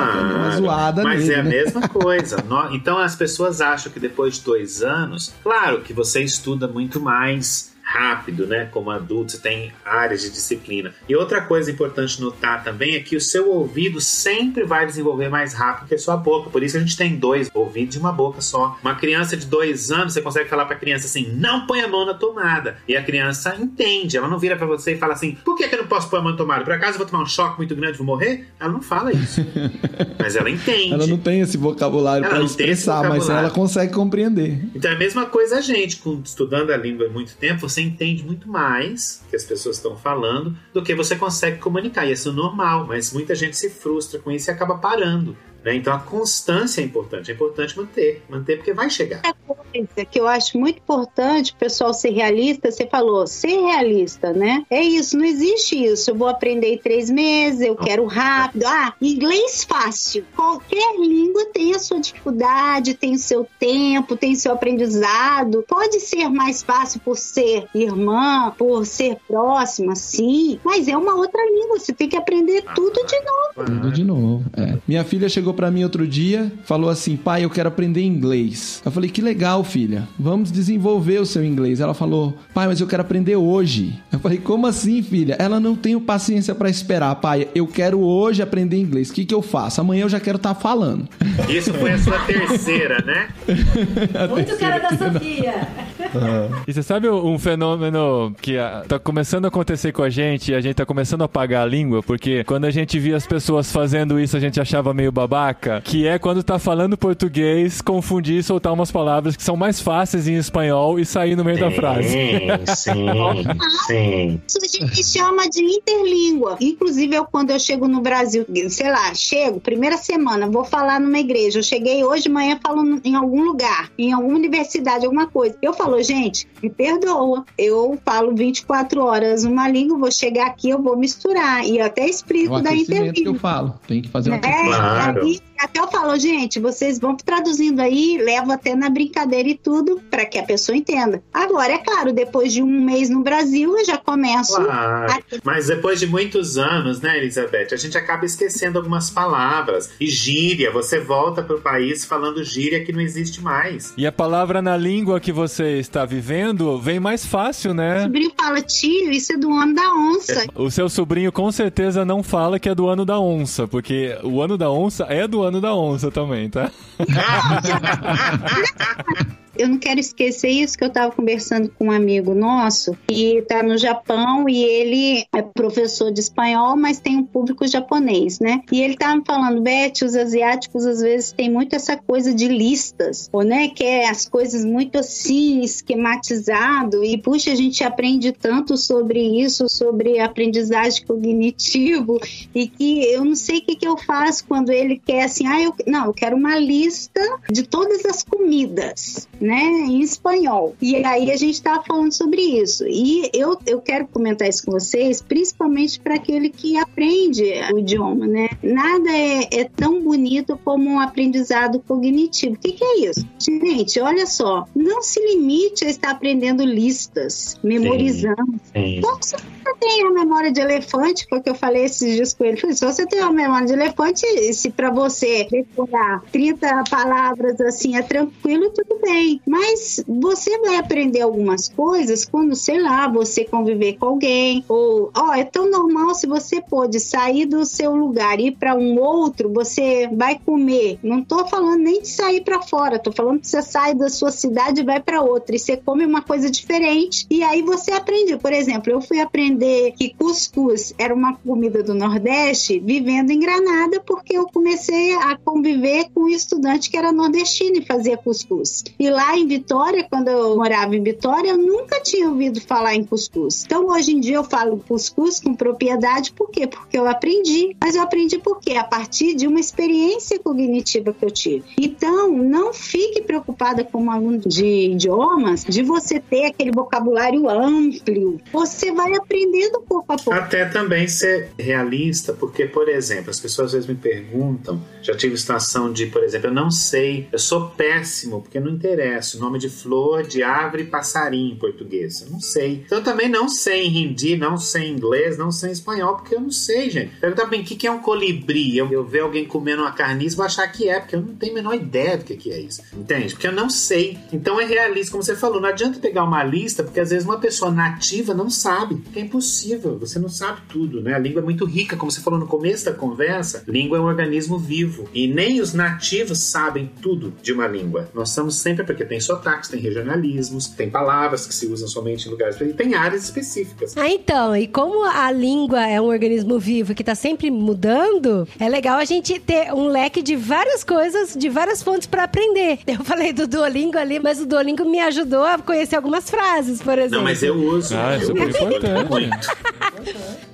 zoada nele. Mas é a né? mesma coisa. Então as pessoas acham que depois de 2 anos, claro que você estuda muito mais rápido, né? Como adulto, você tem áreas de disciplina. E outra coisa importante notar também é que o seu ouvido sempre vai desenvolver mais rápido que a sua boca. Por isso a gente tem 2 ouvidos e uma boca só. Uma criança de 2 anos, você consegue falar pra criança assim, não põe a mão na tomada. E a criança entende. Ela não vira pra você e fala assim, por que eu não posso pôr a mão na tomada? Por acaso eu vou tomar um choque muito grande e vou morrer? Ela não fala isso. Mas ela entende. Ela não tem esse vocabulário pra expressar, mas ela consegue compreender. Então é a mesma coisa a gente, estudando a língua há muito tempo, você entende muito mais que as pessoas estão falando do que você consegue comunicar. E isso é normal, mas muita gente se frustra com isso e acaba parando. Né? Então a constância é importante manter porque vai chegar. coisa que eu acho muito importante, o pessoal ser realista, você falou, ser realista, né? É isso, não existe isso. Eu vou aprender em 3 meses, eu quero rápido. Inglês fácil. Qualquer língua tem a sua dificuldade, tem o seu tempo, tem o seu aprendizado. Pode ser mais fácil por ser irmã, por ser próxima, sim, mas é uma outra língua, você tem que aprender tudo de novo. Tudo de novo, Minha filha chegou pra mim outro dia, falou assim, pai, eu quero aprender inglês. Eu falei, que legal, filha, vamos desenvolver o seu inglês. Ela falou, pai, mas eu quero aprender hoje. Eu falei, como assim, filha? Ela, não tenho paciência pra esperar, pai, eu quero hoje aprender inglês. O que eu faço? Amanhã eu já quero estar falando. Isso foi a sua terceira, né? Muito cara da Sofia. E você sabe um fenômeno que tá começando a acontecer com a gente, e a gente tá começando a apagar a língua, porque quando a gente via as pessoas fazendo isso, a gente achava meio babaca, que é quando tá falando português, confundir e soltar umas palavras que são mais fáceis em espanhol e sair no meio da frase. Sim. Isso a gente chama de interlíngua. Inclusive, quando eu chego no Brasil, sei lá, primeira semana, vou falar numa igreja, eu cheguei hoje de manhã falando em algum lugar, em alguma universidade, alguma coisa. Eu falo, gente, me perdoa, eu falo 24 horas uma língua, vou chegar aqui, eu vou misturar, e eu até explico da interlíngua. Que eu falo, tem que fazer uma Claro. Aí, até eu falo, gente, vocês vão traduzindo aí, levo até na brincadeira e tudo, para que a pessoa entenda. Agora, é claro, depois de 1 mês no Brasil, eu já começo... Claro. Mas depois de muitos anos, né, Elizabeth, a gente acaba esquecendo algumas palavras. E gíria, você volta pro país falando gíria que não existe mais. E a palavra na língua que você está vivendo vem mais fácil, né? O sobrinho fala, tio, isso é do ano da onça. O seu sobrinho com certeza não fala que é do ano da onça, porque o ano da onça é do ano da onça também, tá? Eu não quero esquecer isso, que eu estava conversando com um amigo nosso que está no Japão e ele é professor de espanhol, mas tem um público japonês, né? E ele estava me falando, Beth, os asiáticos às vezes têm muito essa coisa de listas, ou, né? Que é as coisas muito assim, esquematizado, e puxa, a gente aprende tanto sobre isso, sobre aprendizagem cognitivo, e que eu não sei o que eu faço quando ele quer assim, eu quero uma lista de todas as comidas, né, em espanhol. E aí a gente tava falando sobre isso. E eu quero comentar isso com vocês, principalmente para aquele que aprende o idioma, né? Nada é tão bonito como um aprendizado cognitivo. O que é isso? Gente, olha só, não se limite a estar aprendendo listas, memorizando. Então, se você tem a memória de elefante, foi o que eu falei esses dias com ele, se você tem a memória de elefante, se para você decorar 30 palavras assim é tranquilo, tudo bem. Mas você vai aprender algumas coisas quando, sei lá, você conviver com alguém, ou, é tão normal se você pode sair do seu lugar e ir para um outro, você vai comer. Não tô falando nem de sair para fora, tô falando que você sai da sua cidade e vai para outra, e você come uma coisa diferente, e aí você aprende. Por exemplo, eu fui aprender que cuscuz era uma comida do Nordeste vivendo em Granada, porque eu comecei a conviver com um estudante que era nordestino e fazia cuscuz. E lá em Vitória, quando eu morava em Vitória, eu nunca tinha ouvido falar em cuscuz. Então, hoje em dia, eu falo cuscuz com propriedade. Por quê? Porque eu aprendi. Mas eu aprendi por quê? A partir de uma experiência cognitiva que eu tive. Então, não fique preocupada como aluno de idiomas, de você ter aquele vocabulário amplo. Você vai aprendendo pouco a pouco. Até também ser realista, porque, por exemplo, as pessoas às vezes me perguntam, já tive situação de, por exemplo, eu não sei, eu sou péssimo, porque não interessa o nome de flor, de árvore e passarinho em português. Eu não sei. Então eu também não sei em hindi, não sei em inglês, não sei em espanhol, porque eu não sei, gente. Perguntar bem, o que é um colibri? Eu ver alguém comendo uma carniça, vou achar que é, porque eu não tenho a menor ideia do que é isso. Entende? Porque eu não sei. Então é realista, como você falou, não adianta pegar uma lista, porque às vezes uma pessoa nativa não sabe. Porque é impossível, você não sabe tudo, né? A língua é muito rica, como você falou no começo da conversa, língua é um organismo vivo. E nem os nativos sabem tudo de uma língua. Nós estamos sempre, porque tem sotaques, tem regionalismos, tem palavras que se usam somente em lugares, e tem áreas específicas. Então, e como a língua é um organismo vivo que tá sempre mudando, é legal a gente ter um leque de várias coisas, de várias fontes para aprender. Eu falei do Duolingo ali, mas o Duolingo me ajudou a conhecer algumas frases, por exemplo. Não, mas eu uso. É super importante. Muito.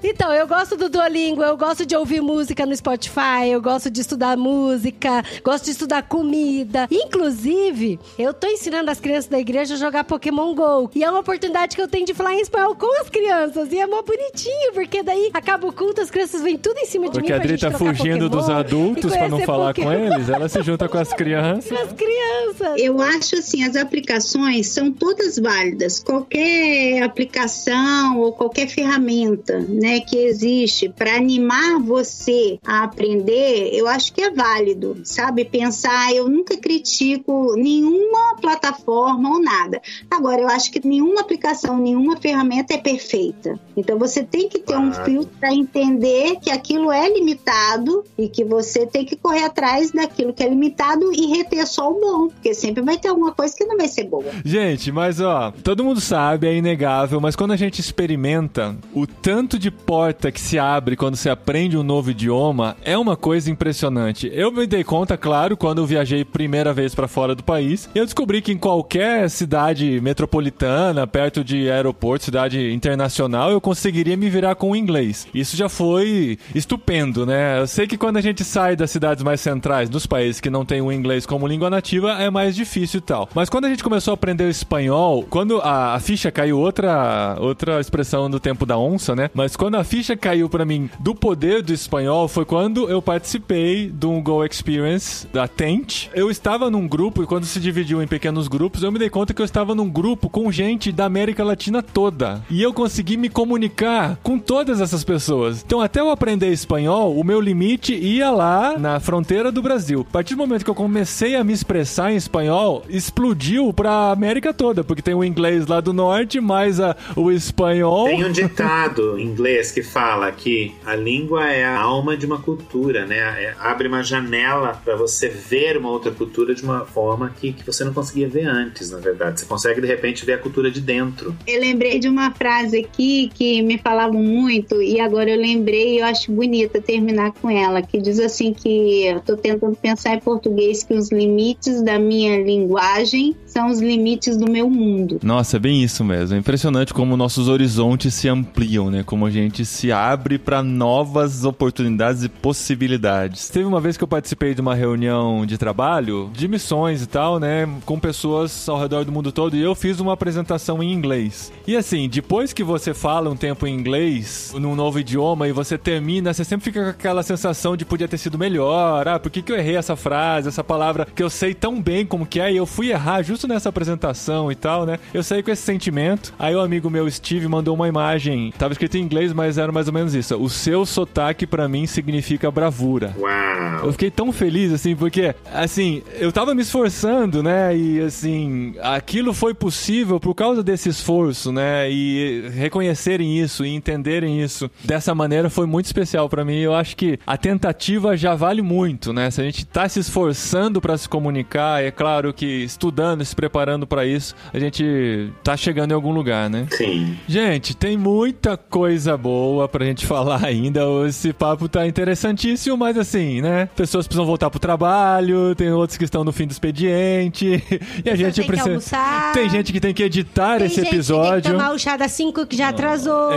Então, eu gosto do Duolingo, eu gosto de ouvir música no Spotify, eu gosto de estudar música, gosto de estudar comida. Inclusive, eu tô ensinando as crianças da igreja a jogar Pokémon GO. E é uma oportunidade que eu tenho de falar em espanhol com as crianças. E é mó bonitinho, porque daí acaba o culto, as crianças vêm tudo em cima de mim pra pra gente trocar Pokémon. Porque a Adri tá fugindo dos adultos pra não falar com eles, ela se junta com as crianças. Com as crianças. Eu acho assim, as aplicações são todas válidas. Qualquer aplicação ou qualquer ferramenta, né, que existe para animar você a aprender, eu acho que é válido, sabe? Pensar, eu nunca critico nenhuma plataforma ou nada. Agora, eu acho que nenhuma aplicação, nenhuma ferramenta é perfeita. Então, você tem que ter um filtro para entender que aquilo é limitado e que você tem que correr atrás daquilo que é limitado e reter só o bom, porque sempre vai ter alguma coisa que não vai ser boa. Gente, mas ó, todo mundo sabe, é inegável, mas quando a gente experimenta, o tanto de porta que se abre quando você aprende um novo idioma é uma coisa impressionante. Eu me dei conta, claro, quando eu viajei primeira vez pra fora do país, eu descobri que em qualquer cidade metropolitana, perto de aeroporto, cidade internacional, eu conseguiria me virar com o inglês. Isso já foi estupendo, né? Eu sei que quando a gente sai das cidades mais centrais, dos países que não tem o inglês como língua nativa, é mais difícil e tal. Mas quando a gente começou a aprender o espanhol, quando a ficha caiu, outra expressão do tempo da onça, né? Mas quando a ficha caiu pra mim do poder do espanhol, foi quando eu participei de um Go Experience da Tent. Eu estava num grupo, e quando se dividiu em pequenos grupos, eu me dei conta que eu estava num grupo com gente da América Latina toda. E eu consegui me comunicar com todas essas pessoas. Então, até eu aprender espanhol, o meu limite ia lá na fronteira do Brasil. A partir do momento que eu comecei a me expressar em espanhol, explodiu pra América toda, porque tem o inglês lá do norte, mais o espanhol. Tem um ditado em inglês que fala que a língua é a alma de uma cultura, né? Abre uma janela pra você ver uma outra cultura de uma forma que você não conseguia ver antes, na verdade. Você consegue, de repente, ver a cultura de dentro. Eu lembrei de uma frase aqui que me falavam muito e agora eu lembrei e eu acho bonita terminar com ela, que diz assim que eu tô tentando pensar em português que os limites da minha linguagem são os limites do meu mundo. Nossa, é bem isso mesmo. É impressionante como nossos horizontes se ampliam, né? Como a gente se abre para novas oportunidades e possibilidades. Teve uma vez que eu participei de uma reunião de trabalho, de missões e tal, né? Com pessoas ao redor do mundo todo, e eu fiz uma apresentação em inglês. E assim, depois que você fala um tempo em inglês, num novo idioma, e você termina, você sempre fica com aquela sensação de podia ter sido melhor. Ah, por que eu errei essa frase, essa palavra que eu sei tão bem como que é, e eu fui errar justo nessa apresentação e tal, né? Eu saí com esse sentimento. Aí o amigo meu, Steve, mandou uma imagem. Tava escrito em inglês, mas era mais ou menos isso. O seu sotaque pra mim significa bravura. Uau! Eu fiquei tão feliz, assim, porque, assim, eu tava me esforçando, né? E, assim, aquilo foi possível por causa desse esforço, né? E reconhecerem isso e entenderem isso dessa maneira foi muito especial pra mim. Eu acho que a tentativa já vale muito, né? Se a gente tá se esforçando pra se comunicar, é claro que estudando, se preparando pra isso, a gente tá chegando em algum lugar, né? Sim. Gente, tem muita coisa boa pra gente falar ainda. Esse papo tá interessantíssimo, mas assim, né? Pessoas precisam voltar pro trabalho, tem outros que estão no fim do expediente, e a gente precisa... almoçar. Tem gente que tem que editar esse episódio. Tem que tomar o chá das 5 que já atrasou.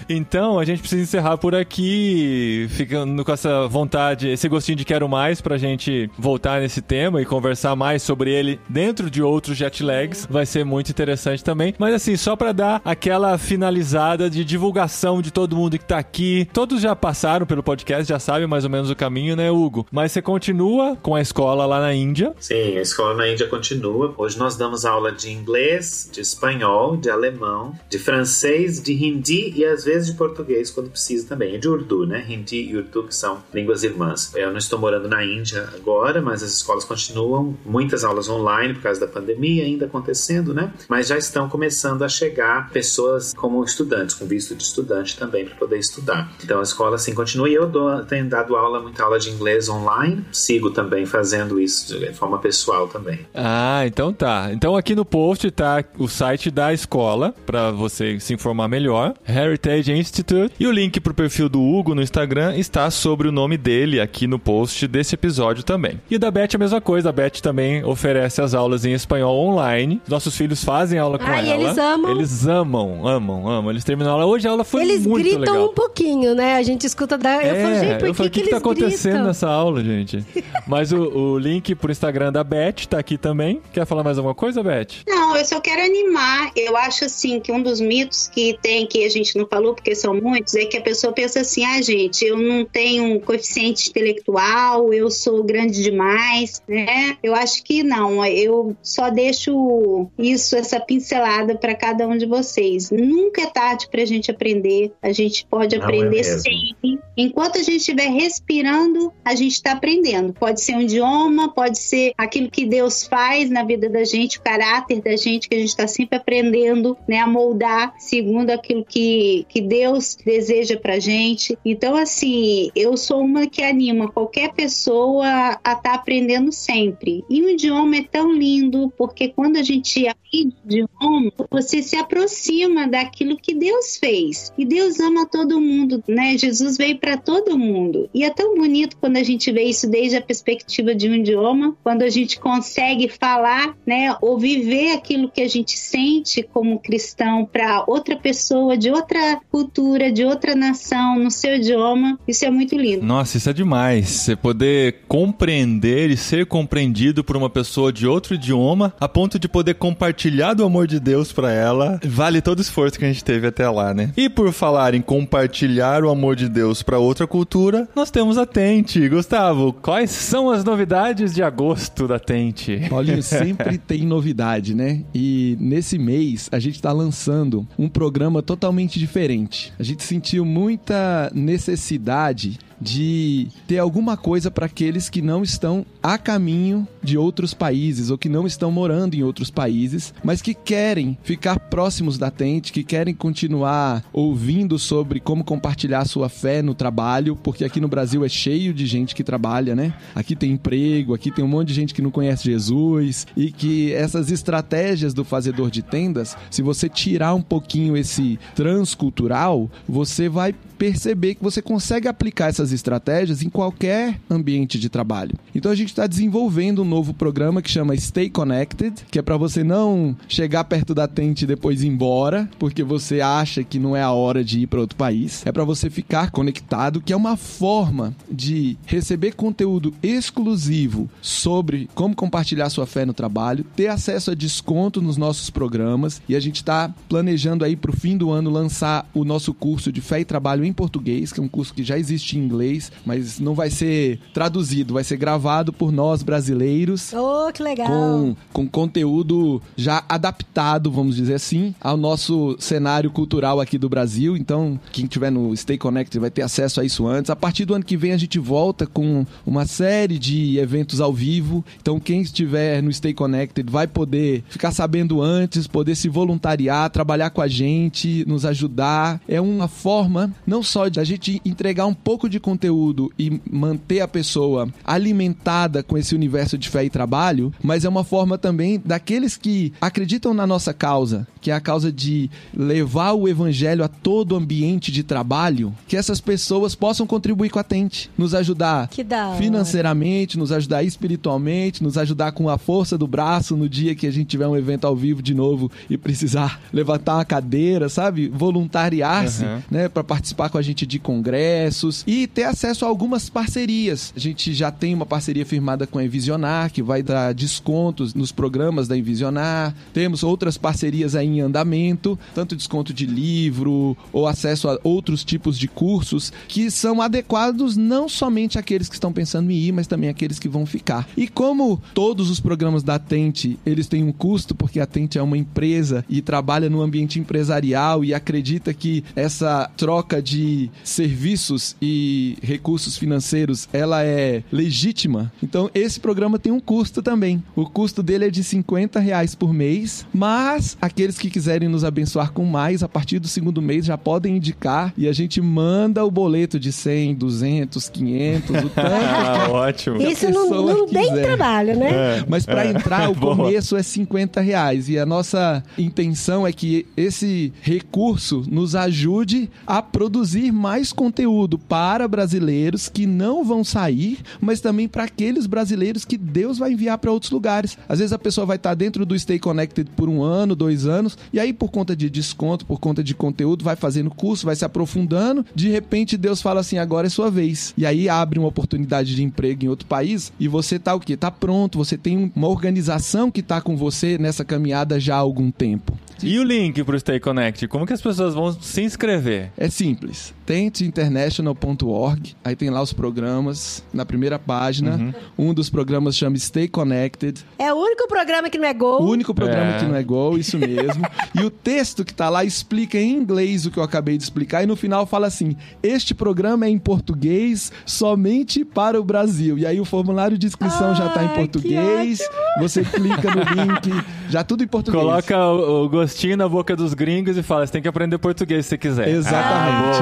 Então a gente precisa encerrar por aqui, ficando com essa vontade, esse gostinho de quero mais pra gente voltar nesse tema e conversar mais sobre ele dentro de outros jetlags. Vai ser muito interessante também. Mas assim, só pra dar aquela finalizada de divulgação de todo mundo que tá aqui. Todos já passaram pelo podcast, já sabem mais ou menos o caminho, né, Hugo? Mas você continua com a escola lá na Índia. Sim, a escola na Índia continua. Hoje nós damos aula de inglês, de espanhol, de alemão, de francês, de hindi e às vezes de português quando precisa também. É de urdu, né? Hindi e urdu que são línguas irmãs. Eu não estou morando na Índia agora, mas as escolas continuam. Muitas aulas online por causa da pandemia ainda acontecendo, né? Mas já estão começando a chegar pessoas como estudantes, com visto de estudante também para poder estudar. Então a escola assim continua e eu tenho dado muita aula de inglês online. Sigo também fazendo isso de forma pessoal também. Ah, então tá. Então aqui no post tá o site da escola para você se informar melhor, Heritage Institute, e o link pro perfil do Hugo no Instagram está sobre o nome dele aqui no post desse episódio também. E da Beth a mesma coisa, a Beth também oferece as aulas em espanhol online. Nossos filhos fazem aula com ela. E eles amam. Eles amam. Eles terminam na aula. Hoje a aula foi muito legal. Eles gritam um pouquinho, né? A gente escuta da... Eu falei, gente, por que que tá acontecendo nessa aula, gente? Mas o link pro Instagram da Beth tá aqui também. Quer falar mais alguma coisa, Beth? Não, eu só quero animar. Eu acho, assim, que um dos mitos que tem, que a gente não falou, porque são muitos, é que a pessoa pensa assim, gente, eu não tenho um coeficiente intelectual, eu sou grande demais, né? Eu acho que não. Eu só deixo essa pincelada para cada um de vocês. Nunca é tarde pra gente aprender. A gente pode aprender sempre. Enquanto a gente estiver respirando, a gente está aprendendo. Pode ser um idioma, pode ser aquilo que Deus faz na vida da gente, o caráter da gente, que a gente está sempre aprendendo, né, a moldar segundo aquilo que Deus deseja pra gente. Então, assim, eu sou uma que anima qualquer pessoa a estar aprendendo sempre. E o idioma é tão lindo, porque quando a gente aprende o idioma, você se aproxima daquilo que Deus fez. E Deus ama todo mundo, né? Jesus veio para todo mundo. E é tão bonito quando a gente vê isso desde a perspectiva de um idioma, quando a gente consegue falar, né, ou viver aquilo que a gente sente como cristão para outra pessoa de outra cultura, de outra nação, no seu idioma. Isso é muito lindo. Nossa, isso é demais. Você poder compreender e ser compreendido por uma pessoa de outro idioma, a ponto de poder compartilhar do amor de Deus pra ela, vale todo o esforço que a gente teve até lá, né? E por falar em compartilhar o amor de Deus pra outra cultura, nós temos a Tente. Gustavo, quais são as novidades de agosto da Tente? Olha, sempre tem novidade, né? E nesse mês a gente tá lançando um programa totalmente diferente. A gente sentiu muita necessidade de ter alguma coisa para aqueles que não estão a caminho de outros países ou que não estão morando em outros países, mas que querem ficar próximos da Tente, que querem continuar ouvindo sobre como compartilhar sua fé no trabalho, porque aqui no Brasil é cheio de gente que trabalha, né? Aqui tem emprego, aqui tem um monte de gente que não conhece Jesus, e que essas estratégias do fazedor de tendas, se você tirar um pouquinho esse transcultural, você vai perceber que você consegue aplicar essas estratégias em qualquer ambiente de trabalho. Então a gente está desenvolvendo um novo programa que chama Stay Connected, que é para você não chegar perto da Tente e depois ir embora, porque você acha que não é a hora de ir para outro país. É para você ficar conectado, que é uma forma de receber conteúdo exclusivo sobre como compartilhar sua fé no trabalho, ter acesso a desconto nos nossos programas, e a gente está planejando aí para o fim do ano lançar o nosso curso de Fé e Trabalho em português, que é um curso que já existe em inglês, mas não vai ser traduzido, vai ser gravado por nós brasileiros. Oh, que legal! Com conteúdo já adaptado, vamos dizer assim, ao nosso cenário cultural aqui do Brasil. Então, quem tiver no Stay Connected vai ter acesso a isso antes. A partir do ano que vem a gente volta com uma série de eventos ao vivo. Então, quem estiver no Stay Connected vai poder ficar sabendo antes, poder se voluntariar, trabalhar com a gente, nos ajudar. É uma forma não só de a gente entregar um pouco de conteúdo e manter a pessoa alimentada com esse universo de fé e trabalho, mas é uma forma também daqueles que acreditam na nossa causa, que é a causa de levar o evangelho a todo ambiente de trabalho, que essas pessoas possam contribuir com a Tente, nos ajudar financeiramente, nos ajudar espiritualmente, nos ajudar com a força do braço no dia que a gente tiver um evento ao vivo de novo e precisar levantar uma cadeira, sabe? Voluntariar-se, né? Para participar com a gente de congressos e ter acesso a algumas parcerias. A gente já tem uma parceria firmada com a Envisionar, que vai dar descontos nos programas da Envisionar. Temos outras parcerias aí em andamento, tanto desconto de livro ou acesso a outros tipos de cursos que são adequados não somente àqueles que estão pensando em ir, mas também àqueles que vão ficar. E como todos os programas da Tente, eles têm um custo, porque a Tente é uma empresa e trabalha no ambiente empresarial e acredita que essa troca de serviços e recursos financeiros, ela é legítima. Então, esse programa tem um custo também. O custo dele é de R$50 por mês, mas aqueles que quiserem nos abençoar com mais, a partir do segundo mês já podem indicar e a gente manda o boleto de 100, 200, 500, o tanto. Ótimo. Isso não tem trabalho, né? Mas para entrar, o começo é R$50. E a nossa intenção é que esse recurso nos ajude a produzir mais conteúdo para brasileiros que não vão sair, mas também para aqueles brasileiros que Deus vai enviar para outros lugares. Às vezes a pessoa vai estar dentro do Stay Connected por 1 ano, 2 anos, e aí por conta de desconto, por conta de conteúdo, vai fazendo curso, vai se aprofundando, de repente Deus fala assim, agora é sua vez. E aí abre uma oportunidade de emprego em outro país e você tá o quê? Tá pronto, você tem uma organização que tá com você nessa caminhada já há algum tempo. E o link pro Stay Connect? Como que as pessoas vão se inscrever? É simples. tenteinternational.org. Aí tem lá os programas na primeira página. Um dos programas chama Stay Connected. É o único programa que não é Gol. O único programa que não é Gol, isso mesmo. E o texto que tá lá explica em inglês o que eu acabei de explicar. E no final fala assim, este programa é em português somente para o Brasil. E aí o formulário de inscrição já tá em português. Você clica no link, já tudo em português. Coloca o gostinho na boca dos gringos e fala, você tem que aprender português se você quiser. Exatamente.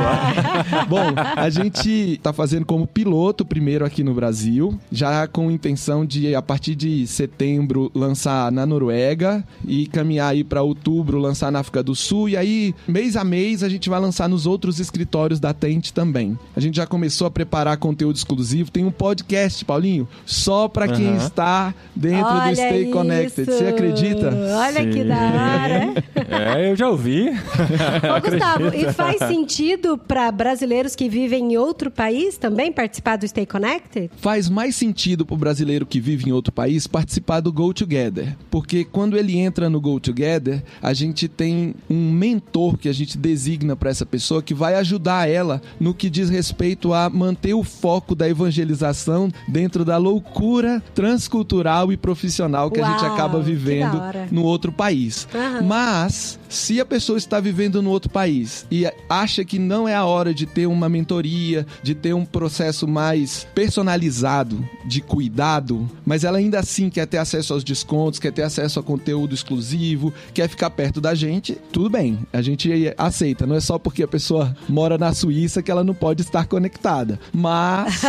Bom, a gente tá fazendo como piloto primeiro aqui no Brasil, já com intenção de, a partir de setembro, lançar na Noruega e caminhar aí para outubro, lançar na África do Sul. E aí, mês a mês, a gente vai lançar nos outros escritórios da Tente também. A gente já começou a preparar conteúdo exclusivo. Tem um podcast, Paulinho, só para quem está dentro do Stay Connected. Você acredita? Olha que da hora. Eu já ouvi. Ô, Gustavo, e faz sentido para brasileiros que vivem em outro país também participar do Stay Connected? Faz mais sentido para o brasileiro que vive em outro país participar do Go Together. Porque quando ele entra no Go Together, a gente tem um mentor que a gente designa para essa pessoa que vai ajudar ela no que diz respeito a manter o foco da evangelização dentro da loucura transcultural e profissional que a gente acaba vivendo no outro país. Mas, se a pessoa está vivendo no outro país e acha que não é a hora de ter uma mentoria, de ter um processo mais personalizado, de cuidado, mas ela ainda assim quer ter acesso aos descontos, quer ter acesso a conteúdo exclusivo, quer ficar perto da gente, tudo bem, a gente aceita. Não é só porque a pessoa mora na Suíça que ela não pode estar conectada. Mas,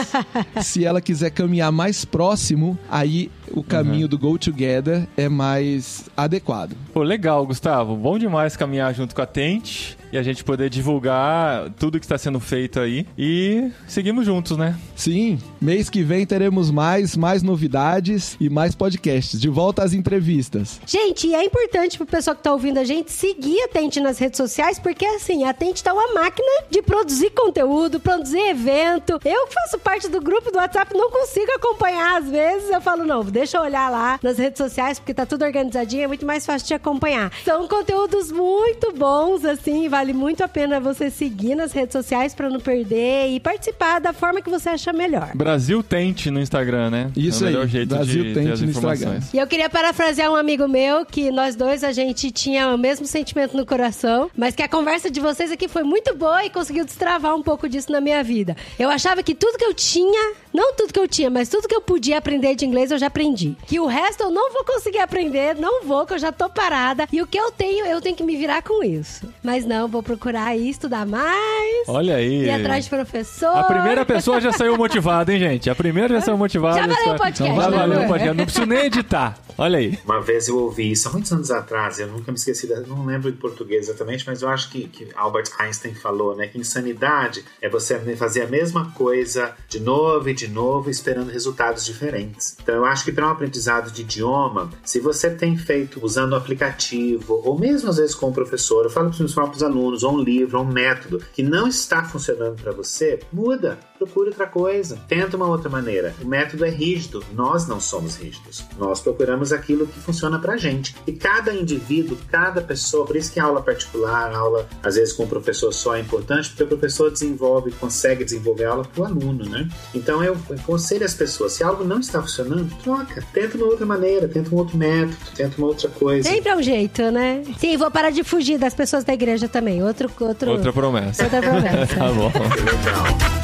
se ela quiser caminhar mais próximo, aí o caminho do Go Together é mais adequado. Pô, legal, Gustavo. Bom demais caminhar junto com a Tente e a gente poder divulgar tudo que está sendo feito aí. E seguimos juntos, né? Sim, mês que vem teremos mais novidades e mais podcasts. De volta às entrevistas. Gente, e é importante pro pessoal que tá ouvindo a gente seguir a Tente nas redes sociais, porque assim, a Tente tá uma máquina de produzir conteúdo, produzir evento. Eu que faço parte do grupo do WhatsApp, não consigo acompanhar às vezes. Eu falo, não, deixa eu olhar lá nas redes sociais, porque tá tudo organizadinho, é muito mais fácil de acompanhar. São conteúdos muito bons, assim, vale muito a pena você seguir nas redes sociais pra não perder e participar da forma que você achar melhor. Brasil Tente no Instagram, né? Isso aí, é o melhor jeito Brasil de Tente ter as no informações. Instagram. E eu queria parafrasear um amigo meu, que nós dois, a gente tinha o mesmo sentimento no coração, mas que a conversa de vocês aqui foi muito boa e conseguiu destravar um pouco disso na minha vida. Eu achava que tudo que eu tinha, não tudo que eu tinha, mas tudo que eu podia aprender de inglês eu já aprendi. Que o resto eu não vou conseguir aprender, não vou, que eu já tô parada. E o que eu tenho que me virar com isso. Mas não, vou procurar aí estudar mais. Olha aí. Ir atrás de professor. A primeira pessoa já saiu motivada, hein, gente? A primeira já saiu motivada. Já valeu o podcast. Então, já valeu o podcast. Não preciso nem editar. Olha aí. Uma vez eu ouvi isso, há muitos anos atrás, eu nunca me esqueci, não lembro em português exatamente, mas eu acho que Albert Einstein falou, né, que insanidade é você fazer a mesma coisa de novo, esperando resultados diferentes. Então eu acho que para um aprendizado de idioma, se você tem feito usando um aplicativo, ou mesmo às vezes com o professor, eu falo para os meus próprios alunos, ou um livro, ou um método, que não está funcionando para você, muda. Procure outra coisa. Tenta uma outra maneira. O método é rígido. Nós não somos rígidos. Nós procuramos aquilo que funciona pra gente. E cada indivíduo, cada pessoa, por isso que a aula particular, a aula às vezes com o professor só é importante, porque o professor consegue desenvolver a aula pro aluno, né? Então eu aconselho as pessoas, se algo não está funcionando, troca. Tenta uma outra maneira, tenta um outro método, tenta uma outra coisa. Sempre é um jeito, né? Sim, vou parar de fugir das pessoas da igreja também. Outra promessa. Outra promessa. Tá bom. Legal.